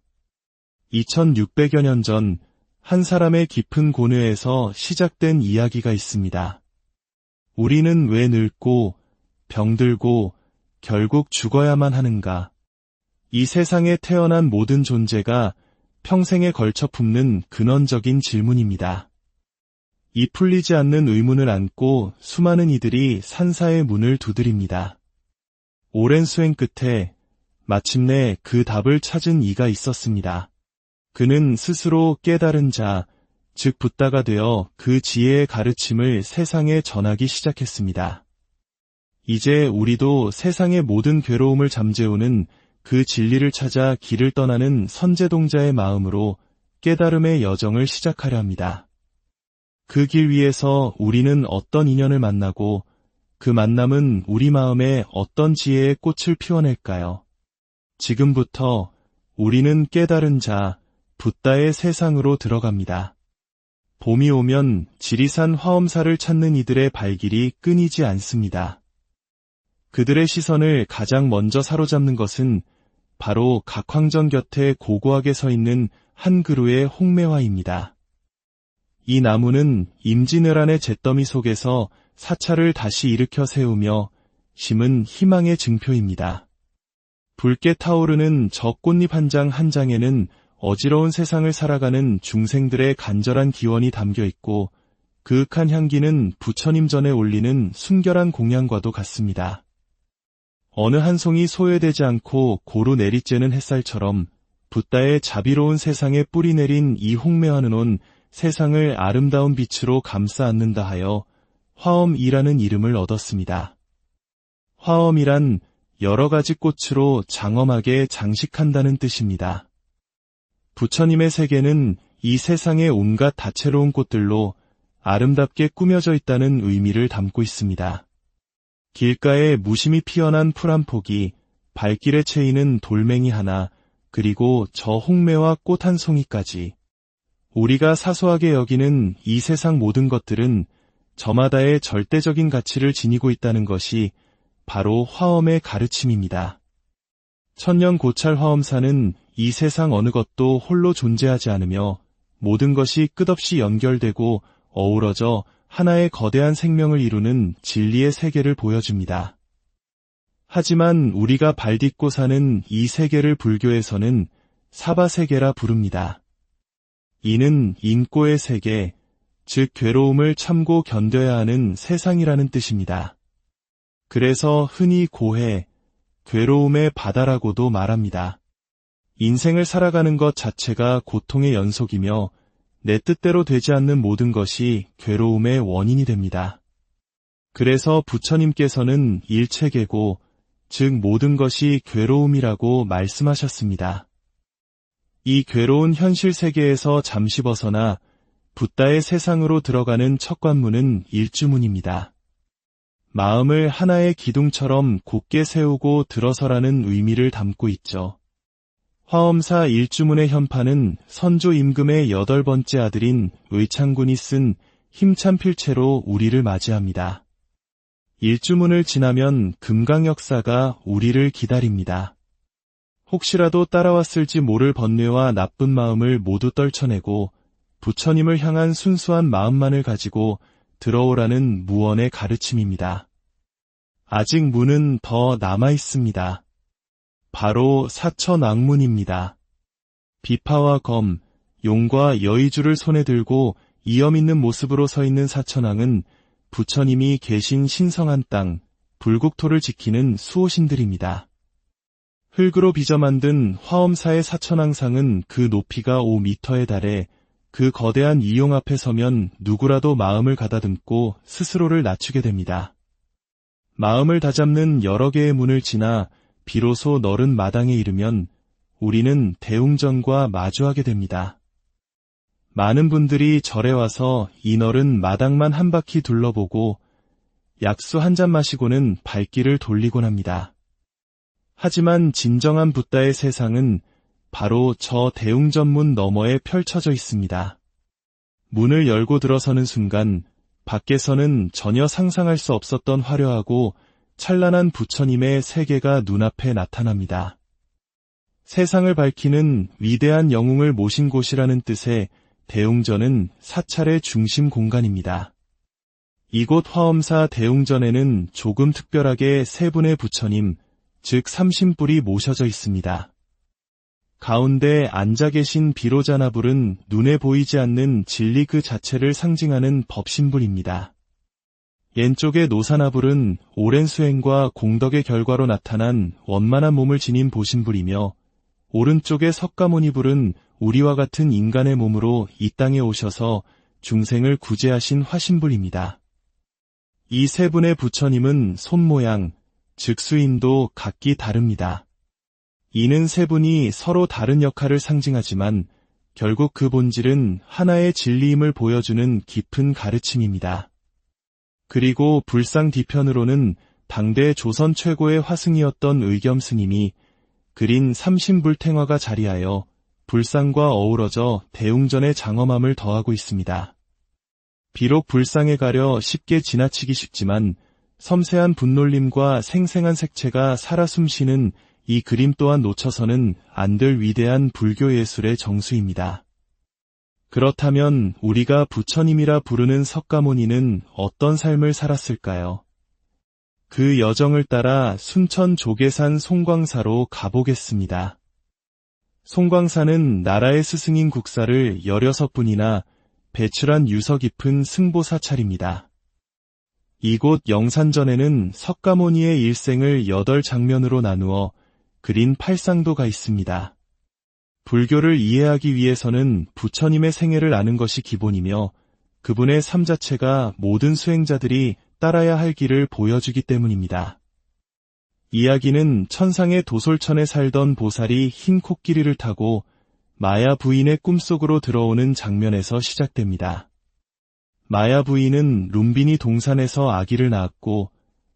Speaker 1: 2600여 년 전 한 사람의 깊은 고뇌에서 시작된 이야기가 있습니다. 우리는 왜 늙고 병들고 결국 죽어야만 하는가? 이 세상에 태어난 모든 존재가 평생에 걸쳐 품는 근원적인 질문입니다. 이 풀리지 않는 의문을 안고 수많은 이들이 산사의 문을 두드립니다. 오랜 수행 끝에 마침내 그 답을 찾은 이가 있었습니다. 그는 스스로 깨달은 자, 즉 붓다가 되어 그 지혜의 가르침을 세상에 전하기 시작했습니다. 이제 우리도 세상의 모든 괴로움을 잠재우는 그 진리를 찾아 길을 떠나는 선제동자의 마음으로 깨달음의 여정을 시작하려 합니다. 그 길 위에서 우리는 어떤 인연을 만나고 그 만남은 우리 마음에 어떤 지혜의 꽃을 피워낼까요? 지금부터 우리는 깨달은 자, 붓다의 세상으로 들어갑니다. 봄이 오면 지리산 화엄사를 찾는 이들의 발길이 끊이지 않습니다. 그들의 시선을 가장 먼저 사로잡는 것은 바로 각황전 곁에 고고하게 서 있는 한 그루의 홍매화입니다. 이 나무는 임진왜란의 잿더미 속에서 사찰을 다시 일으켜 세우며 심은 희망의 증표입니다. 붉게 타오르는 저 꽃잎 한 장 한 장에는 어지러운 세상을 살아가는 중생들의 간절한 기원이 담겨 있고 그윽한 향기는 부처님 전에 올리는 순결한 공양과도 같습니다. 어느 한 송이 소외되지 않고 고루 내리쬐는 햇살처럼 붓다의 자비로운 세상에 뿌리 내린 이 홍매화는 온 세상을 아름다운 빛으로 감싸 안는다 하여 화엄이라는 이름을 얻었습니다. 화엄이란 여러 가지 꽃으로 장엄하게 장식한다는 뜻입니다. 부처님의 세계는 이 세상의 온갖 다채로운 꽃들로 아름답게 꾸며져 있다는 의미를 담고 있습니다. 길가에 무심히 피어난 풀 한 폭이, 발길에 채이는 돌멩이 하나, 그리고 저 홍매와 꽃 한 송이까지. 우리가 사소하게 여기는 이 세상 모든 것들은 저마다의 절대적인 가치를 지니고 있다는 것이 바로 화엄의 가르침입니다. 천년고찰 화엄사는 이 세상 어느 것도 홀로 존재하지 않으며 모든 것이 끝없이 연결되고 어우러져 하나의 거대한 생명을 이루는 진리의 세계를 보여줍니다. 하지만 우리가 발딛고 사는 이 세계를 불교에서는 사바세계라 부릅니다. 이는 인고의 세계, 즉 괴로움을 참고 견뎌야 하는 세상이라는 뜻입니다. 그래서 흔히 고해, 괴로움의 바다라고도 말합니다. 인생을 살아가는 것 자체가 고통의 연속이며 내 뜻대로 되지 않는 모든 것이 괴로움의 원인이 됩니다. 그래서 부처님께서는 일체계고, 즉 모든 것이 괴로움이라고 말씀하셨습니다. 이 괴로운 현실 세계에서 잠시 벗어나 붓다의 세상으로 들어가는 첫 관문은 일주문입니다. 마음을 하나의 기둥처럼 곧게 세우고 들어서라는 의미를 담고 있죠. 화엄사 일주문의 현판은 선조 임금의 8번째 아들인 의창군이 쓴 힘찬 필체로 우리를 맞이합니다. 일주문을 지나면 금강역사가 우리를 기다립니다. 혹시라도 따라왔을지 모를 번뇌와 나쁜 마음을 모두 떨쳐내고 부처님을 향한 순수한 마음만을 가지고 들어오라는 무언의 가르침입니다. 아직 문은 더 남아 있습니다. 바로 사천왕문입니다. 비파와 검, 용과 여의주를 손에 들고 이염 있는 모습으로 서 있는 사천왕은 부처님이 계신 신성한 땅, 불국토를 지키는 수호신들입니다. 흙으로 빚어 만든 화엄사의 사천왕상은 그 높이가 5m에 달해 그 거대한 이용 앞에 서면 누구라도 마음을 가다듬고 스스로를 낮추게 됩니다. 마음을 다잡는 여러 개의 문을 지나 비로소 넓은 마당에 이르면 우리는 대웅전과 마주하게 됩니다. 많은 분들이 절에 와서 이 넓은 마당만 한 바퀴 둘러보고 약수 한 잔 마시고는 발길을 돌리곤 합니다. 하지만 진정한 붓다의 세상은 바로 저 대웅전문 너머에 펼쳐져 있습니다. 문을 열고 들어서는 순간 밖에서는 전혀 상상할 수 없었던 화려하고 찬란한 부처님의 세계가 눈앞에 나타납니다. 세상을 밝히는 위대한 영웅을 모신 곳이라는 뜻의 대웅전은 사찰의 중심 공간입니다. 이곳 화엄사 대웅전에는 조금 특별하게 세 분의 부처님, 즉 삼신뿔이 모셔져 있습니다. 가운데 앉아 계신 비로자나불은 눈에 보이지 않는 진리 그 자체를 상징하는 법신불입니다. 왼쪽의 노사나불은 오랜 수행과 공덕의 결과로 나타난 원만한 몸을 지닌 보신불이며 오른쪽의 석가모니불은 우리와 같은 인간의 몸으로 이 땅에 오셔서 중생을 구제하신 화신불입니다. 이 세 분의 부처님은 손모양, 즉 수인도 각기 다릅니다. 이는 세 분이 서로 다른 역할을 상징하지만 결국 그 본질은 하나의 진리임을 보여주는 깊은 가르침입니다. 그리고 불상 뒤편으로는 당대 조선 최고의 화승이었던 의겸 스님이 그린 삼신불탱화가 자리하여 불상과 어우러져 대웅전의 장엄함을 더하고 있습니다. 비록 불상에 가려 쉽게 지나치기 쉽지만 섬세한 분놀림과 생생한 색채가 살아 숨쉬는 이 그림 또한 놓쳐서는 안 될 위대한 불교 예술의 정수입니다. 그렇다면 우리가 부처님이라 부르는 석가모니는 어떤 삶을 살았을까요? 그 여정을 따라 순천 조계산 송광사로 가보겠습니다. 송광사는 나라의 스승인 국사를 16분이나 배출한 유서 깊은 승보사찰입니다. 이곳 영산전에는 석가모니의 일생을 8장면으로 나누어 그린 팔상도가 있습니다. 불교를 이해하기 위해서는 부처님의 생애를 아는 것이 기본이며 그분의 삶 자체가 모든 수행자들이 따라야 할 길을 보여주기 때문입니다. 이야기는 천상의 도솔천에 살던 보살이 흰 코끼리를 타고 마야 부인의 꿈속으로 들어오는 장면에서 시작됩니다. 마야 부인은 룸비니 동산에서 아기를 낳았고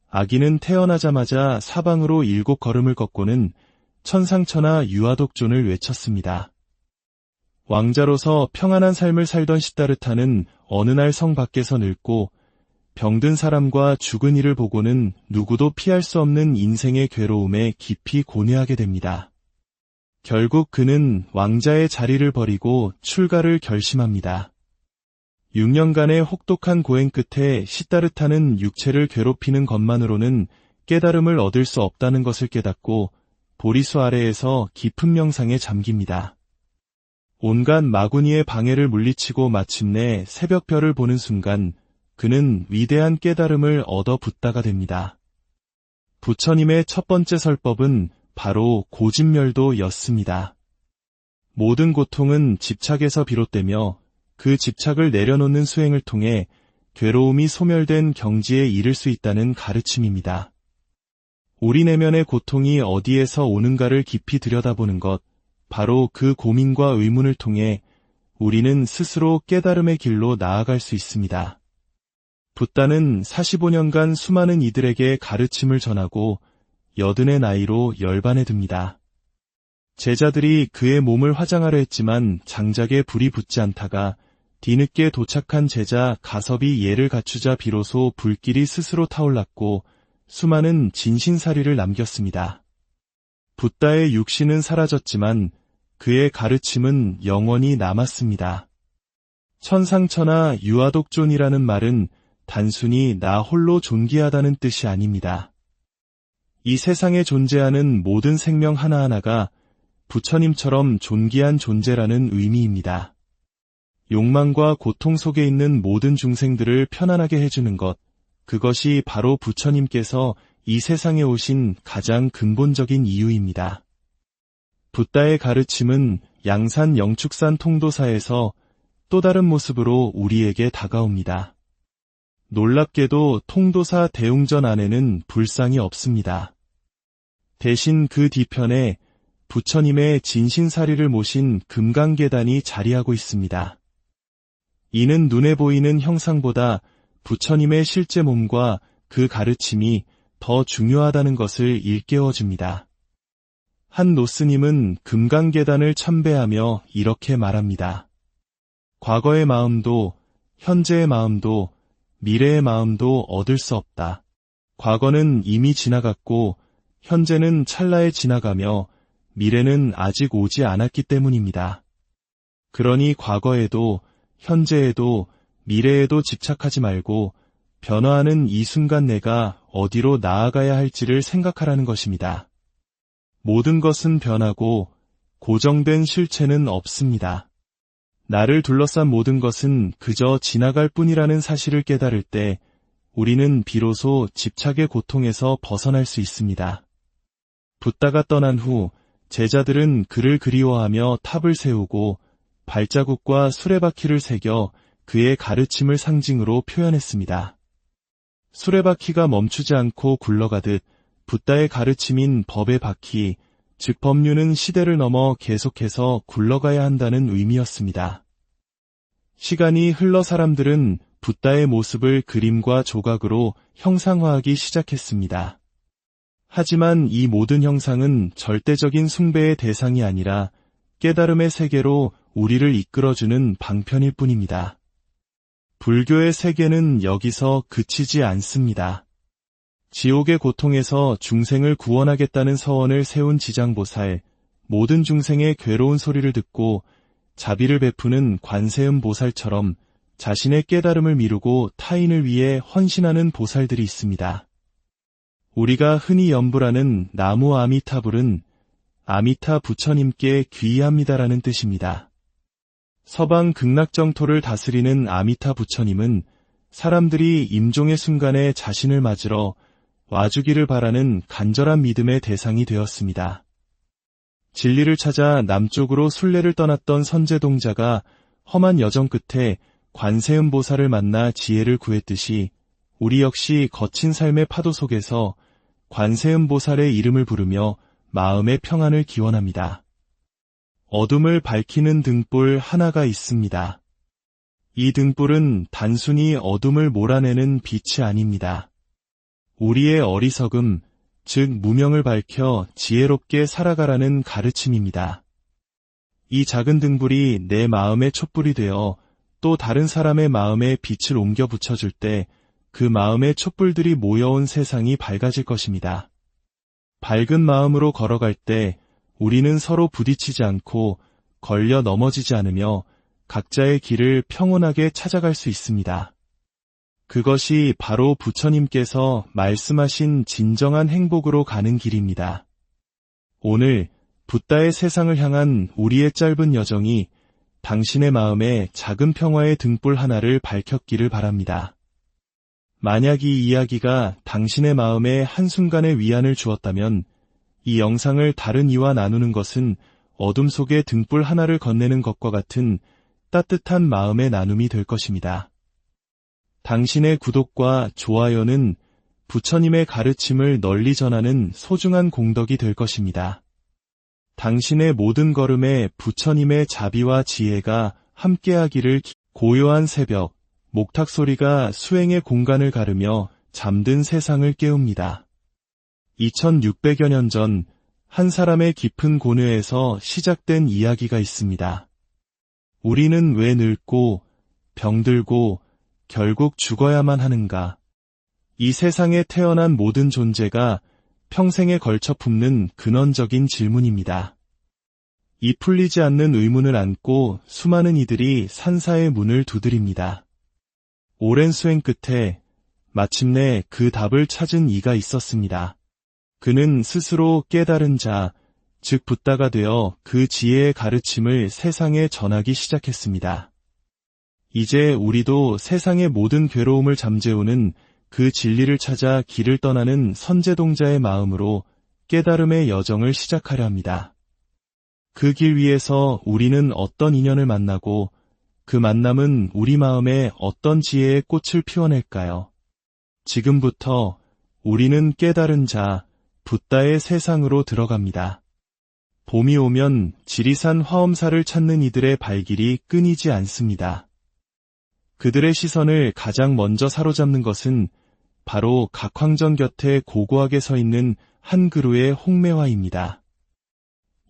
Speaker 1: 아기는 태어나자마자 사방으로 7걸음을 걷고는 천상천하 유아독존을 외쳤습니다. 왕자로서 평안한 삶을 살던 시다르타는 어느 날 성 밖에서 늙고 병든 사람과 죽은 이를 보고는 누구도 피할 수 없는 인생의 괴로움에 깊이 고뇌하게 됩니다. 결국 그는 왕자의 자리를 버리고 출가를 결심합니다. 6년간의 혹독한 고행 끝에 시다르타는 육체를 괴롭히는 것만으로는 깨달음을 얻을 수 없다는 것을 깨닫고 보리수 아래에서 깊은 명상에 잠깁니다. 온갖 마구니의 방해를 물리치고 마침내 새벽별을 보는 순간 그는 위대한 깨달음을 얻어 붓다가 됩니다. 부처님의 첫 번째 설법은 바로 고진멸도였습니다. 모든 고통은 집착에서 비롯되며 그 집착을 내려놓는 수행을 통해 괴로움이 소멸된 경지에 이를 수 있다는 가르침입니다. 우리 내면의 고통이 어디에서 오는가를 깊이 들여다보는 것, 바로 그 고민과 의문을 통해 우리는 스스로 깨달음의 길로 나아갈 수 있습니다. 붓다는 45년간 수많은 이들에게 가르침을 전하고 80의 나이로 열반에 듭니다. 제자들이 그의 몸을 화장하려 했지만 장작에 불이 붙지 않다가 뒤늦게 도착한 제자 가섭이 예를 갖추자 비로소 불길이 스스로 타올랐고 수많은 진신사리를 남겼습니다. 붓다의 육신은 사라졌지만 그의 가르침은 영원히 남았습니다. 천상천하 유아독존이라는 말은 단순히 나 홀로 존귀하다는 뜻이 아닙니다. 이 세상에 존재하는 모든 생명 하나하나가 부처님처럼 존귀한 존재라는 의미입니다. 욕망과 고통 속에 있는 모든 중생들을 편안하게 해주는 것, 그것이 바로 부처님께서 이 세상에 오신 가장 근본적인 이유입니다. 붓다의 가르침은 양산 영축산 통도사에서 또 다른 모습으로 우리에게 다가옵니다. 놀랍게도 통도사 대웅전 안에는 불상이 없습니다. 대신 그 뒤편에 부처님의 진신사리를 모신 금강계단이 자리하고 있습니다. 이는 눈에 보이는 형상보다 부처님의 실제 몸과 그 가르침이 더 중요하다는 것을 일깨워줍니다. 한 노스님은 금강계단을 참배하며 이렇게 말합니다. 과거의 마음도, 현재의 마음도, 미래의 마음도 얻을 수 없다. 과거는 이미 지나갔고, 현재는 찰나에 지나가며, 미래는 아직 오지 않았기 때문입니다. 그러니 과거에도, 현재에도, 미래에도 집착하지 말고, 변화하는 이 순간 내가 어디로 나아가야 할지를 생각하라는 것입니다. 모든 것은 변하고, 고정된 실체는 없습니다. 나를 둘러싼 모든 것은 그저 지나갈 뿐이라는 사실을 깨달을 때 우리는 비로소 집착의 고통에서 벗어날 수 있습니다. 붓다가 떠난 후 제자들은 그를 그리워하며 탑을 세우고 발자국과 수레바퀴를 새겨 그의 가르침을 상징으로 표현했습니다. 수레바퀴가 멈추지 않고 굴러가듯 붓다의 가르침인 법의 바퀴, 즉 법륜은 시대를 넘어 계속해서 굴러가야 한다는 의미였습니다. 시간이 흘러 사람들은 붓다의 모습을 그림과 조각으로 형상화하기 시작했습니다. 하지만 이 모든 형상은 절대적인 숭배의 대상이 아니라 깨달음의 세계로 우리를 이끌어주는 방편일 뿐입니다. 불교의 세계는 여기서 그치지 않습니다. 지옥의 고통에서 중생을 구원하겠다는 서원을 세운 지장보살, 모든 중생의 괴로운 소리를 듣고 자비를 베푸는 관세음 보살처럼 자신의 깨달음을 미루고 타인을 위해 헌신하는 보살들이 있습니다. 우리가 흔히 연불하는 나무 아미타불은 아미타 부처님께 귀의합니다라는 뜻입니다. 서방 극락정토를 다스리는 아미타 부처님은 사람들이 임종의 순간에 자신을 맞으러 와주기를 바라는 간절한 믿음의 대상이 되었습니다. 진리를 찾아 남쪽으로 순례를 떠났던 선제동자가 험한 여정 끝에 관세음 보살을 만나 지혜를 구했듯이 우리 역시 거친 삶의 파도 속에서 관세음 보살의 이름을 부르며 마음의 평안을 기원합니다. 어둠을 밝히는 등불 하나가 있습니다. 이 등불은 단순히 어둠을 몰아내는 빛이 아닙니다. 우리의 어리석음, 즉 무명을 밝혀 지혜롭게 살아가라는 가르침입니다. 이 작은 등불이 내 마음의 촛불이 되어 또 다른 사람의 마음에 빛을 옮겨 붙여줄 때 그 마음의 촛불들이 모여온 세상이 밝아질 것입니다. 밝은 마음으로 걸어갈 때 우리는 서로 부딪히지 않고 걸려 넘어지지 않으며 각자의 길을 평온하게 찾아갈 수 있습니다. 그것이 바로 부처님께서 말씀하신 진정한 행복으로 가는 길입니다. 오늘 붓다의 세상을 향한 우리의 짧은 여정이 당신의 마음에 작은 평화의 등불 하나를 밝혔기를 바랍니다. 만약 이 이야기가 당신의 마음에 한순간의 위안을 주었다면 이 영상을 다른 이와 나누는 것은 어둠 속에 등불 하나를 건네는 것과 같은 따뜻한 마음의 나눔이 될 것입니다. 당신의 구독과 좋아요는 부처님의 가르침을 널리 전하는 소중한 공덕이 될 것입니다. 당신의 모든 걸음에 부처님의 자비와 지혜가 함께하기를. 고요한 새벽, 목탁 소리가 수행의 공간을 가르며 잠든 세상을 깨웁니다. 2600여 년 전 한 사람의 깊은 고뇌에서 시작된 이야기가 있습니다. 우리는 왜 늙고 병들고 결국 죽어야만 하는가? 이 세상에 태어난 모든 존재가 평생에 걸쳐 품는 근원적인 질문입니다. 이 풀리지 않는 의문을 안고 수많은 이들이 산사의 문을 두드립니다. 오랜 수행 끝에 마침내 그 답을 찾은 이가 있었습니다. 그는 스스로 깨달은 자, 즉 붓다가 되어 그 지혜의 가르침을 세상에 전하기 시작했습니다. 이제 우리도 세상의 모든 괴로움을 잠재우는 그 진리를 찾아 길을 떠나는 선제동자의 마음으로 깨달음의 여정을 시작하려 합니다. 그 길 위에서 우리는 어떤 인연을 만나고 그 만남은 우리 마음에 어떤 지혜의 꽃을 피워낼까요? 지금부터 우리는 깨달은 자, 붓다의 세상으로 들어갑니다. 봄이 오면 지리산 화엄사를 찾는 이들의 발길이 끊이지 않습니다. 그들의 시선을 가장 먼저 사로잡는 것은 바로 각황정 곁에 고고하게 서 있는 한 그루의 홍매화입니다.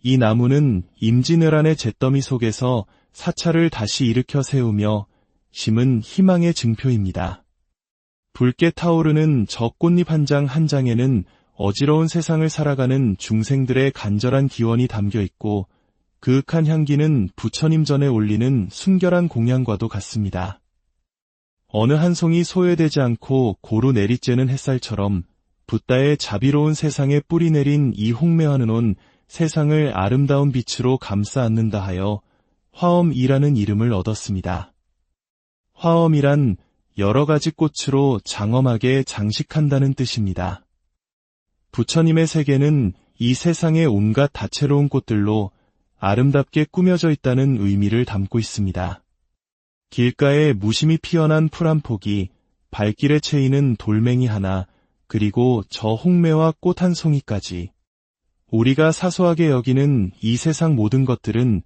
Speaker 1: 이 나무는 임진왜란의 잿더미 속에서 사찰을 다시 일으켜 세우며 심은 희망의 증표입니다. 붉게 타오르는 저 꽃잎 한 장 한 장에는 어지러운 세상을 살아가는 중생들의 간절한 기원이 담겨 있고 그윽한 향기는 부처님 전에 올리는 순결한 공양과도 같습니다. 어느 한 송이 소외되지 않고 고루 내리쬐는 햇살처럼 붓다의 자비로운 세상에 뿌리 내린 이 홍매화는 온 세상을 아름다운 빛으로 감싸 안는다 하여 화엄이라는 이름을 얻었습니다. 화엄이란 여러 가지 꽃으로 장엄하게 장식한다는 뜻입니다. 부처님의 세계는 이 세상의 온갖 다채로운 꽃들로 아름답게 꾸며져 있다는 의미를 담고 있습니다. 길가에 무심히 피어난 풀 한 폭이, 발길에 채이는 돌멩이 하나, 그리고 저 홍매화 꽃 한 송이까지. 우리가 사소하게 여기는 이 세상 모든 것들은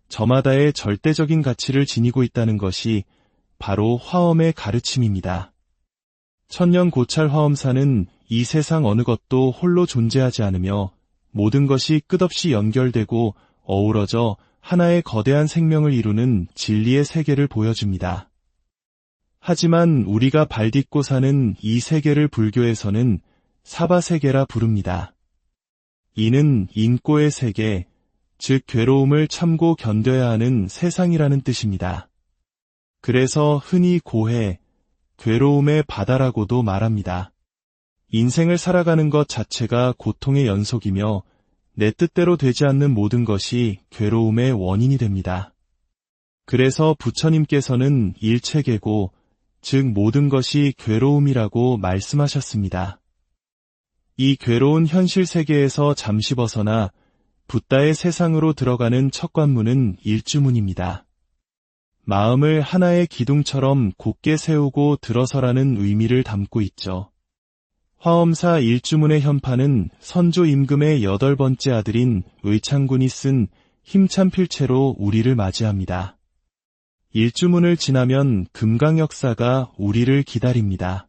Speaker 1: 저마다의 절대적인 가치를 지니고 있다는 것이 바로 화엄의 가르침입니다. 천년 고찰 화엄사는 이 세상 어느 것도 홀로 존재하지 않으며 모든 것이 끝없이 연결되고 어우러져 하나의 거대한 생명을 이루는 진리의 세계를 보여줍니다. 하지만 우리가 발딛고 사는 이 세계를 불교에서는 사바세계라 부릅니다. 이는 인고의 세계, 즉 괴로움을 참고 견뎌야 하는 세상이라는 뜻입니다. 그래서 흔히 고해, 괴로움의 바다라고도 말합니다. 인생을 살아가는 것 자체가 고통의 연속이며 내 뜻대로 되지 않는 모든 것이 괴로움의 원인이 됩니다. 그래서 부처님께서는 일체계고, 즉 모든 것이 괴로움이라고 말씀하셨습니다. 이 괴로운 현실 세계에서 잠시 벗어나 붓다의 세상으로 들어가는 첫 관문은 일주문입니다. 마음을 하나의 기둥처럼 곧게 세우고 들어서라는 의미를 담고 있죠. 화엄사 일주문의 현판은 선조 임금의 8번째 아들인 의창군이 쓴 힘찬 필체로 우리를 맞이합니다. 일주문을 지나면 금강역사가 우리를 기다립니다.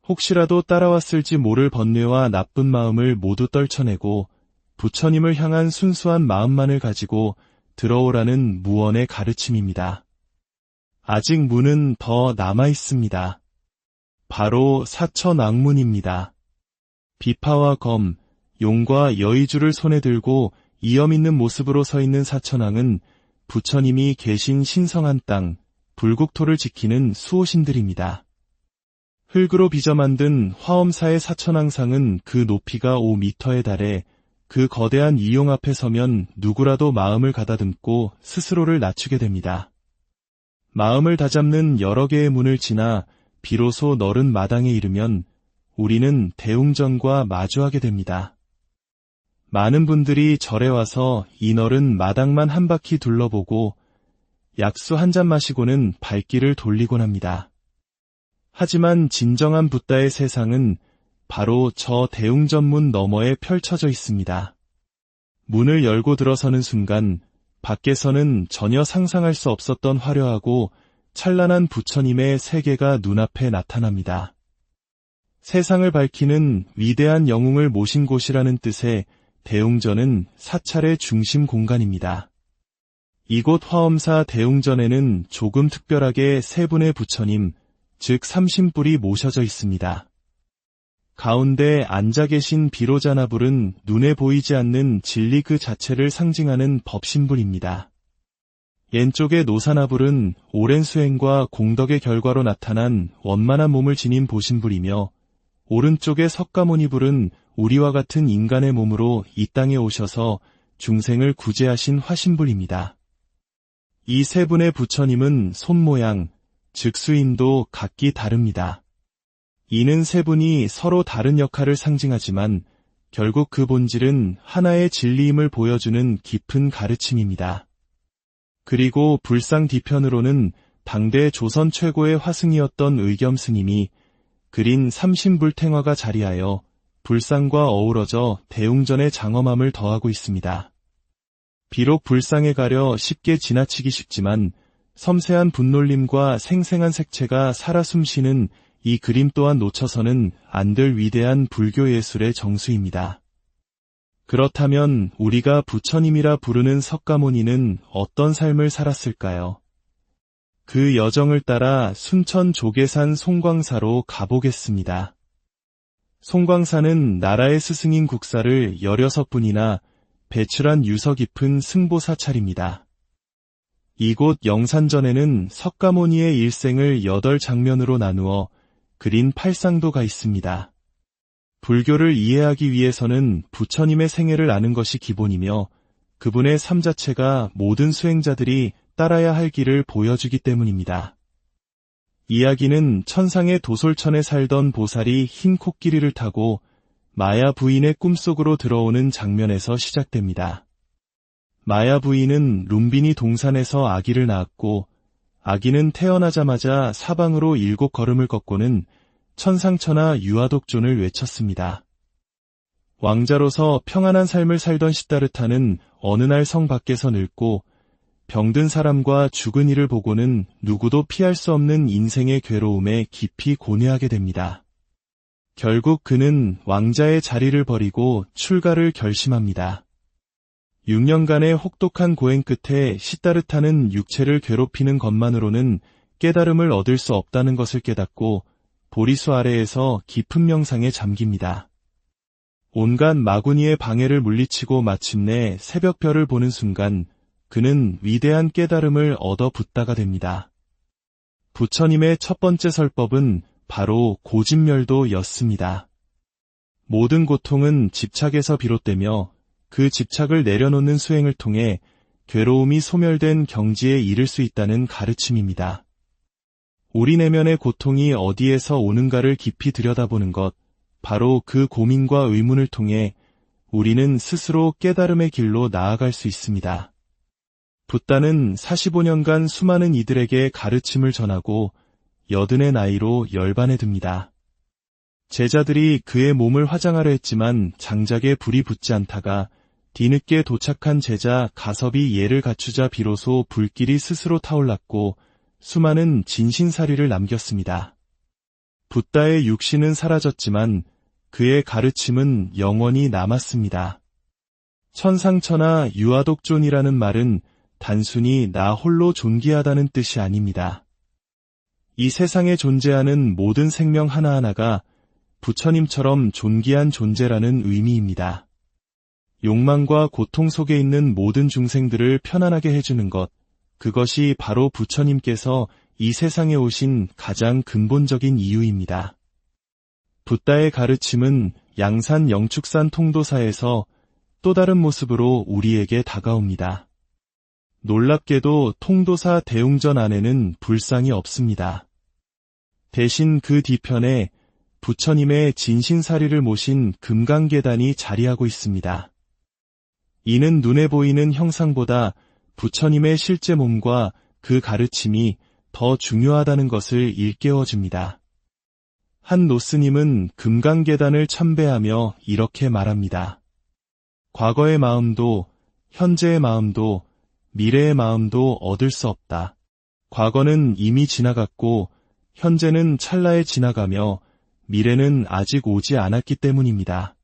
Speaker 1: 혹시라도 따라왔을지 모를 번뇌와 나쁜 마음을 모두 떨쳐내고 부처님을 향한 순수한 마음만을 가지고 들어오라는 무언의 가르침입니다. 아직 문은 더 남아 있습니다. 바로 사천왕문입니다. 비파와 검, 용과 여의주를 손에 들고 이염 있는 모습으로 서 있는 사천왕은 부처님이 계신 신성한 땅, 불국토를 지키는 수호신들입니다. 흙으로 빚어 만든 화엄사의 사천왕상은 그 높이가 5m에 달해 그 거대한 이용 앞에 서면 누구라도 마음을 가다듬고 스스로를 낮추게 됩니다. 마음을 다잡는 여러 개의 문을 지나 비로소 넓은 마당에 이르면 우리는 대웅전과 마주하게 됩니다. 많은 분들이 절에 와서 이 넓은 마당만 한 바퀴 둘러보고 약수 한 잔 마시고는 발길을 돌리곤 합니다. 하지만 진정한 붓다의 세상은 바로 저 대웅전문 너머에 펼쳐져 있습니다. 문을 열고 들어서는 순간 밖에서는 전혀 상상할 수 없었던 화려하고 찬란한 부처님의 세계가 눈앞에 나타납니다. 세상을 밝히는 위대한 영웅을 모신 곳이라는 뜻의 대웅전은 사찰의 중심 공간입니다. 이곳 화엄사 대웅전에는 조금 특별하게 세 분의 부처님, 즉 삼신뿔이 모셔져 있습니다. 가운데 앉아 계신 비로자나불은 눈에 보이지 않는 진리 그 자체를 상징하는 법신불입니다. 왼쪽의 노사나불은 오랜 수행과 공덕의 결과로 나타난 원만한 몸을 지닌 보신불이며 오른쪽의 석가모니불은 우리와 같은 인간의 몸으로 이 땅에 오셔서 중생을 구제하신 화신불입니다. 이 세 분의 부처님은 손모양, 즉 수인도 각기 다릅니다. 이는 세 분이 서로 다른 역할을 상징하지만 결국 그 본질은 하나의 진리임을 보여주는 깊은 가르침입니다. 그리고 불상 뒤편으로는 당대 조선 최고의 화승이었던 의겸 스님이 그린 삼신불탱화가 자리하여 불상과 어우러져 대웅전의 장엄함을 더하고 있습니다. 비록 불상에 가려 쉽게 지나치기 쉽지만 섬세한 분놀림과 생생한 색채가 살아 숨쉬는 이 그림 또한 놓쳐서는 안 될 위대한 불교 예술의 정수입니다. 그렇다면 우리가 부처님이라 부르는 석가모니는 어떤 삶을 살았을까요? 그 여정을 따라 순천 조계산 송광사로 가보겠습니다. 송광사는 나라의 스승인 국사를 16분이나 배출한 유서 깊은 승보사찰입니다. 이곳 영산전에는 석가모니의 일생을 8장면으로 나누어 그린 팔상도가 있습니다. 불교를 이해하기 위해서는 부처님의 생애를 아는 것이 기본이며 그분의 삶 자체가 모든 수행자들이 따라야 할 길을 보여주기 때문입니다. 이야기는 천상의 도솔천에 살던 보살이 흰 코끼리를 타고 마야 부인의 꿈속으로 들어오는 장면에서 시작됩니다. 마야 부인은 룸비니 동산에서 아기를 낳았고 아기는 태어나자마자 사방으로 7걸음을 걷고는 천상천하 유아독존을 외쳤습니다. 왕자로서 평안한 삶을 살던 시다르타는 어느 날 성 밖에서 늙고 병든 사람과 죽은 이를 보고는 누구도 피할 수 없는 인생의 괴로움에 깊이 고뇌하게 됩니다. 결국 그는 왕자의 자리를 버리고 출가를 결심합니다. 6년간의 혹독한 고행 끝에 시다르타는 육체를 괴롭히는 것만으로는 깨달음을 얻을 수 없다는 것을 깨닫고 보리수 아래에서 깊은 명상에 잠깁니다. 온갖 마구니의 방해를 물리치고 마침내 새벽별을 보는 순간 그는 위대한 깨달음을 얻어 붙다가 됩니다. 부처님의 첫 번째 설법은 바로 고진멸도였습니다. 모든 고통은 집착에서 비롯되며 그 집착을 내려놓는 수행을 통해 괴로움이 소멸된 경지에 이를 수 있다는 가르침입니다. 우리 내면의 고통이 어디에서 오는가를 깊이 들여다보는 것, 바로 그 고민과 의문을 통해 우리는 스스로 깨달음의 길로 나아갈 수 있습니다. 붓다는 45년간 수많은 이들에게 가르침을 전하고 80의 나이로 열반에 듭니다. 제자들이 그의 몸을 화장하려 했지만 장작에 불이 붙지 않다가 뒤늦게 도착한 제자 가섭이 예를 갖추자 비로소 불길이 스스로 타올랐고 수많은 진신사리를 남겼습니다. 붓다의 육신은 사라졌지만 그의 가르침은 영원히 남았습니다. 천상천하 유아독존이라는 말은 단순히 나 홀로 존귀하다는 뜻이 아닙니다. 이 세상에 존재하는 모든 생명 하나하나가 부처님처럼 존귀한 존재라는 의미입니다. 욕망과 고통 속에 있는 모든 중생들을 편안하게 해주는 것, 그것이 바로 부처님께서 이 세상에 오신 가장 근본적인 이유입니다. 붓다의 가르침은 양산 영축산 통도사에서 또 다른 모습으로 우리에게 다가옵니다. 놀랍게도 통도사 대웅전 안에는 불상이 없습니다. 대신 그 뒤편에 부처님의 진신사리를 모신 금강계단이 자리하고 있습니다. 이는 눈에 보이는 형상보다 부처님의 실제 몸과 그 가르침이 더 중요하다는 것을 일깨워줍니다. 한 노스님은 금강계단을 참배하며 이렇게 말합니다. 과거의 마음도, 현재의 마음도, 미래의 마음도 얻을 수 없다. 과거는 이미 지나갔고, 현재는 찰나에 지나가며, 미래는 아직 오지 않았기 때문입니다.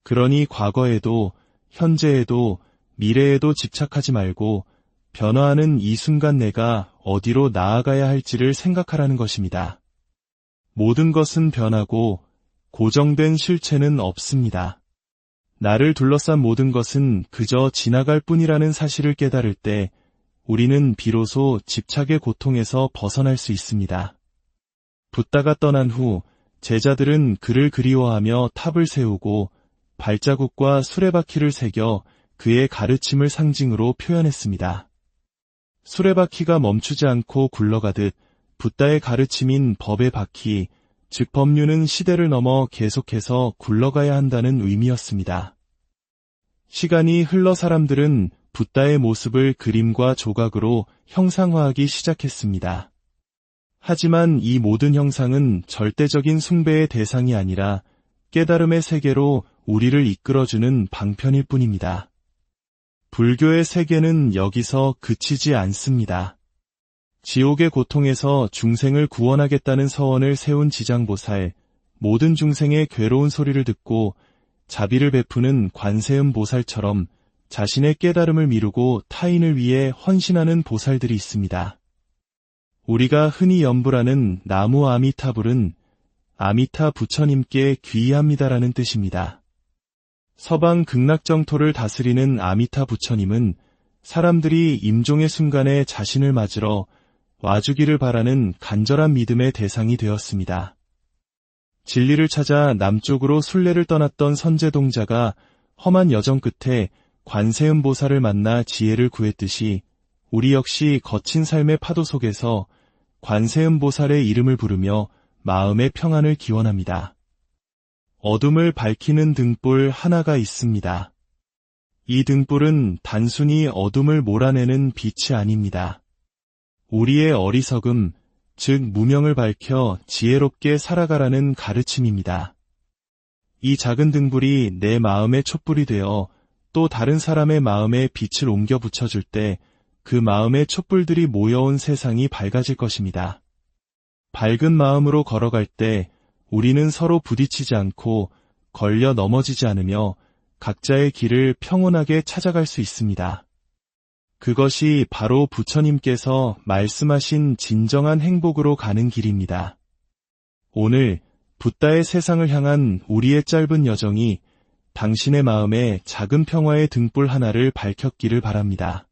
Speaker 1: 그러니 과거에도, 현재에도, 미래에도 집착하지 말고, 변화하는 이 순간 내가 어디로 나아가야 할지를 생각하라는 것입니다. 모든 것은 변하고 고정된 실체는 없습니다. 나를 둘러싼 모든 것은 그저 지나갈 뿐이라는 사실을 깨달을 때 우리는 비로소 집착의 고통에서 벗어날 수 있습니다. 붓다가 떠난 후 제자들은 그를 그리워하며 탑을 세우고 발자국과 수레바퀴를 새겨 그의 가르침을 상징으로 표현했습니다. 수레바퀴가 멈추지 않고 굴러가듯 붓다의 가르침인 법의 바퀴, 즉 법륜은 시대를 넘어 계속해서 굴러가야 한다는 의미였습니다. 시간이 흘러 사람들은 붓다의 모습을 그림과 조각으로 형상화하기 시작했습니다. 하지만 이 모든 형상은 절대적인 숭배의 대상이 아니라 깨달음의 세계로 우리를 이끌어주는 방편일 뿐입니다. 불교의 세계는 여기서 그치지 않습니다. 지옥의 고통에서 중생을 구원하겠다는 서원을 세운 지장보살, 모든 중생의 괴로운 소리를 듣고 자비를 베푸는 관세음 보살처럼 자신의 깨달음을 미루고 타인을 위해 헌신하는 보살들이 있습니다. 우리가 흔히 연불하는 나무 아미타불은 아미타 부처님께 귀의합니다라는 뜻입니다. 서방 극락정토를 다스리는 아미타 부처님은 사람들이 임종의 순간에 자신을 맞으러 와주기를 바라는 간절한 믿음의 대상이 되었습니다. 진리를 찾아 남쪽으로 순례를 떠났던 선제동자가 험한 여정 끝에 관세음 보살을 만나 지혜를 구했듯이 우리 역시 거친 삶의 파도 속에서 관세음 보살의 이름을 부르며 마음의 평안을 기원합니다. 어둠을 밝히는 등불 하나가 있습니다. 이 등불은 단순히 어둠을 몰아내는 빛이 아닙니다. 우리의 어리석음, 즉 무명을 밝혀 지혜롭게 살아가라는 가르침입니다. 이 작은 등불이 내 마음의 촛불이 되어 또 다른 사람의 마음에 빛을 옮겨 붙여줄 때 그 마음의 촛불들이 모여온 세상이 밝아질 것입니다. 밝은 마음으로 걸어갈 때 우리는 서로 부딪히지 않고 걸려 넘어지지 않으며 각자의 길을 평온하게 찾아갈 수 있습니다. 그것이 바로 부처님께서 말씀하신 진정한 행복으로 가는 길입니다. 오늘 붓다의 세상을 향한 우리의 짧은 여정이 당신의 마음에 작은 평화의 등불 하나를 밝혔기를 바랍니다.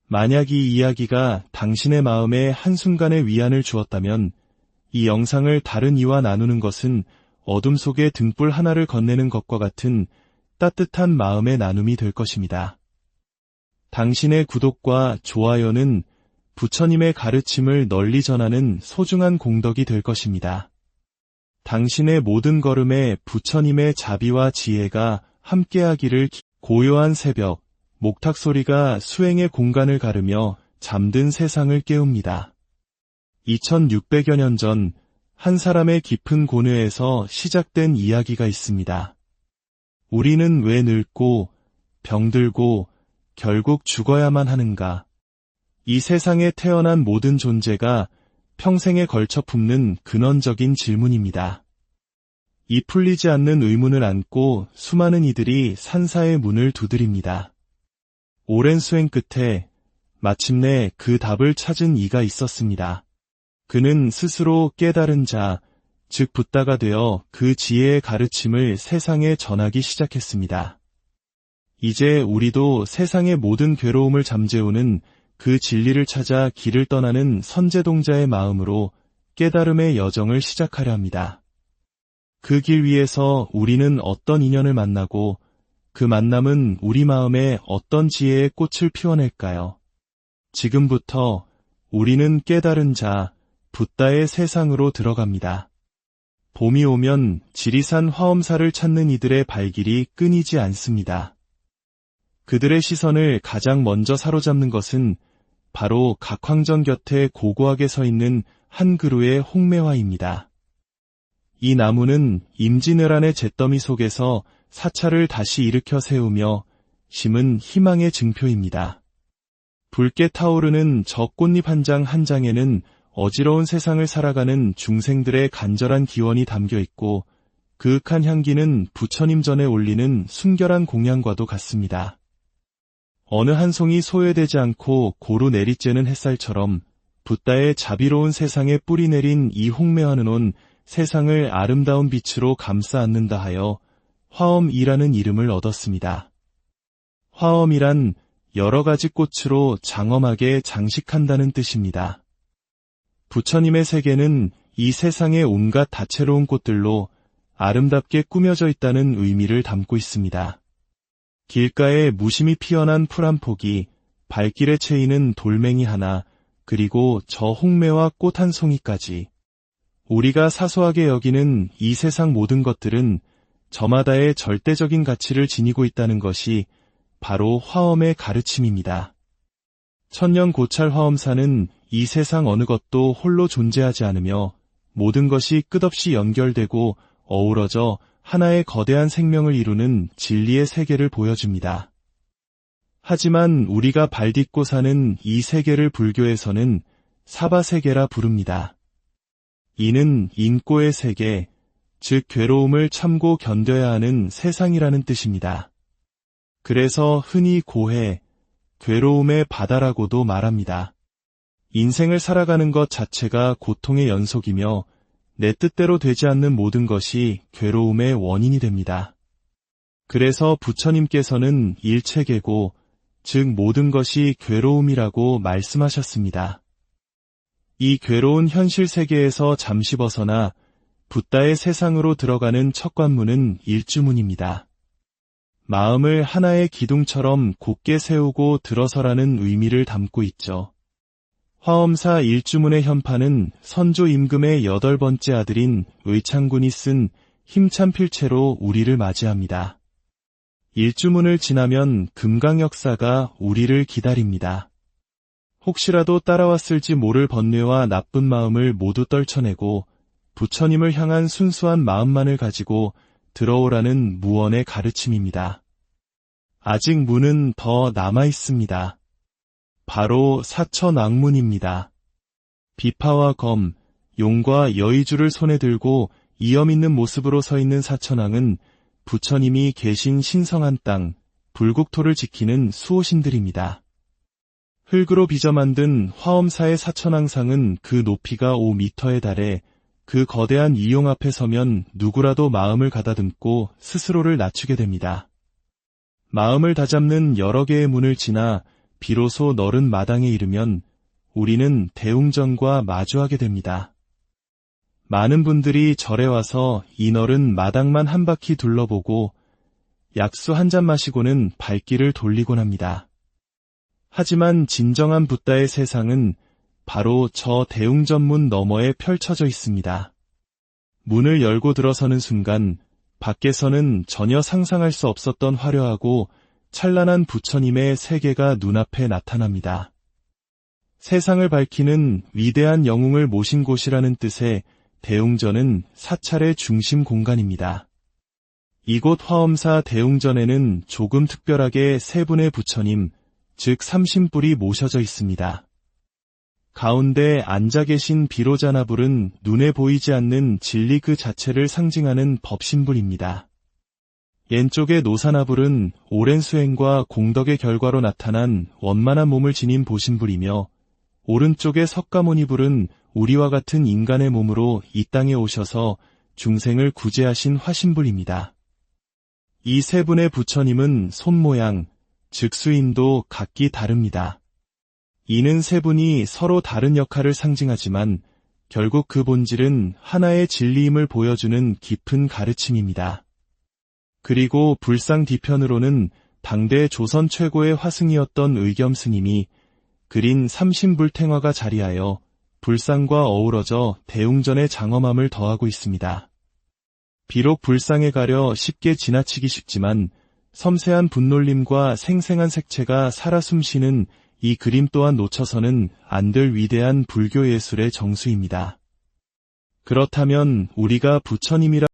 Speaker 1: 만약 이 이야기가 당신의 마음에 한순간의 위안을 주었다면 이 영상을 다른 이와 나누는 것은 어둠 속에 등불 하나를 건네는 것과 같은 따뜻한 마음의 나눔이 될 것입니다. 당신의 구독과 좋아요는 부처님의 가르침을 널리 전하는 소중한 공덕이 될 것입니다. 당신의 모든 걸음에 부처님의 자비와 지혜가 함께하기를. 고요한 새벽, 목탁 소리가 수행의 공간을 가르며 잠든 세상을 깨웁니다. 2600여 년 전 한 사람의 깊은 고뇌에서 시작된 이야기가 있습니다. 우리는 왜 늙고 병들고 결국 죽어야만 하는가? 이 세상에 태어난 모든 존재가 평생에 걸쳐 품는 근원적인 질문입니다. 이 풀리지 않는 의문을 안고 수많은 이들이 산사의 문을 두드립니다. 오랜 수행 끝에 마침내 그 답을 찾은 이가 있었습니다. 그는 스스로 깨달은 자, 즉 붓다가 되어 그 지혜의 가르침을 세상에 전하기 시작했습니다. 이제 우리도 세상의 모든 괴로움을 잠재우는 그 진리를 찾아 길을 떠나는 선제동자의 마음으로 깨달음의 여정을 시작하려 합니다. 그 길 위에서 우리는 어떤 인연을 만나고 그 만남은 우리 마음에 어떤 지혜의 꽃을 피워낼까요? 지금부터 우리는 깨달은 자, 붓다의 세상으로 들어갑니다. 봄이 오면 지리산 화엄사를 찾는 이들의 발길이 끊이지 않습니다. 그들의 시선을 가장 먼저 사로잡는 것은 바로 각황전 곁에 고고하게 서 있는 한 그루의 홍매화입니다. 이 나무는 임진왜란의 잿더미 속에서 사찰을 다시 일으켜 세우며 심은 희망의 증표입니다. 붉게 타오르는 저 꽃잎 한 장 한 장에는 어지러운 세상을 살아가는 중생들의 간절한 기원이 담겨 있고 그윽한 향기는 부처님 전에 올리는 순결한 공양과도 같습니다. 어느 한 송이 소외되지 않고 고루 내리쬐는 햇살처럼 붓다의 자비로운 세상에 뿌리 내린 이 홍매화는 온 세상을 아름다운 빛으로 감싸 안는다 하여 화엄이라는 이름을 얻었습니다. 화엄이란 여러 가지 꽃으로 장엄하게 장식한다는 뜻입니다. 부처님의 세계는 이 세상의 온갖 다채로운 꽃들로 아름답게 꾸며져 있다는 의미를 담고 있습니다. 길가에 무심히 피어난 풀 한 폭이, 발길에 채이는 돌멩이 하나, 그리고 저 홍매와 꽃 한 송이까지. 우리가 사소하게 여기는 이 세상 모든 것들은 저마다의 절대적인 가치를 지니고 있다는 것이 바로 화엄의 가르침입니다. 천년 고찰 화엄사는 이 세상 어느 것도 홀로 존재하지 않으며 모든 것이 끝없이 연결되고 어우러져 하나의 거대한 생명을 이루는 진리의 세계를 보여줍니다. 하지만 우리가 발딛고 사는 이 세계를 불교에서는 사바세계라 부릅니다. 이는 인고의 세계, 즉 괴로움을 참고 견뎌야 하는 세상이라는 뜻입니다. 그래서 흔히 고해, 괴로움의 바다라고도 말합니다. 인생을 살아가는 것 자체가 고통의 연속이며 내 뜻대로 되지 않는 모든 것이 괴로움의 원인이 됩니다. 그래서 부처님께서는 일체계고, 즉 모든 것이 괴로움이라고 말씀하셨습니다. 이 괴로운 현실 세계에서 잠시 벗어나 붓다의 세상으로 들어가는 첫 관문은 일주문입니다. 마음을 하나의 기둥처럼 곧게 세우고 들어서라는 의미를 담고 있죠. 화엄사 일주문의 현판은 선조 임금의 8번째 아들인 의창군이 쓴 힘찬 필체로 우리를 맞이합니다. 일주문을 지나면 금강역사가 우리를 기다립니다. 혹시라도 따라왔을지 모를 번뇌와 나쁜 마음을 모두 떨쳐내고 부처님을 향한 순수한 마음만을 가지고 들어오라는 무언의 가르침입니다. 아직 문은 더 남아 있습니다. 바로 사천왕문입니다. 비파와 검, 용과 여의주를 손에 들고 이염 있는 모습으로 서 있는 사천왕은 부처님이 계신 신성한 땅, 불국토를 지키는 수호신들입니다. 흙으로 빚어 만든 화엄사의 사천왕상은 그 높이가 5m에 달해 그 거대한 이용 앞에 서면 누구라도 마음을 가다듬고 스스로를 낮추게 됩니다. 마음을 다잡는 여러 개의 문을 지나 비로소 넓은 마당에 이르면 우리는 대웅전과 마주하게 됩니다. 많은 분들이 절에 와서 이 넓은 마당만 한 바퀴 둘러보고 약수 한 잔 마시고는 발길을 돌리곤 합니다. 하지만 진정한 붓다의 세상은 바로 저 대웅전문 너머에 펼쳐져 있습니다. 문을 열고 들어서는 순간 밖에서는 전혀 상상할 수 없었던 화려하고 찬란한 부처님의 세계가 눈앞에 나타납니다. 세상을 밝히는 위대한 영웅을 모신 곳이라는 뜻의 대웅전은 사찰의 중심 공간입니다. 이곳 화엄사 대웅전에는 조금 특별하게 세 분의 부처님, 즉 삼신뿔이 모셔져 있습니다. 가운데 앉아 계신 비로자나불은 눈에 보이지 않는 진리 그 자체를 상징하는 법신불입니다. 왼쪽의 노사나불은 오랜 수행과 공덕의 결과로 나타난 원만한 몸을 지닌 보신불이며 오른쪽의 석가모니불은 우리와 같은 인간의 몸으로 이 땅에 오셔서 중생을 구제하신 화신불입니다. 이 세 분의 부처님은 손모양, 즉 수임도 각기 다릅니다. 이는 세 분이 서로 다른 역할을 상징하지만 결국 그 본질은 하나의 진리임을 보여주는 깊은 가르침입니다. 그리고 불상 뒤편으로는 당대 조선 최고의 화승이었던 의겸 스님이 그린 삼신불탱화가 자리하여 불상과 어우러져 대웅전의 장엄함을 더하고 있습니다. 비록 불상에 가려 쉽게 지나치기 쉽지만 섬세한 분놀림과 생생한 색채가 살아 숨쉬는 이 그림 또한 놓쳐서는 안 될 위대한 불교 예술의 정수입니다. 그렇다면 우리가 부처님이라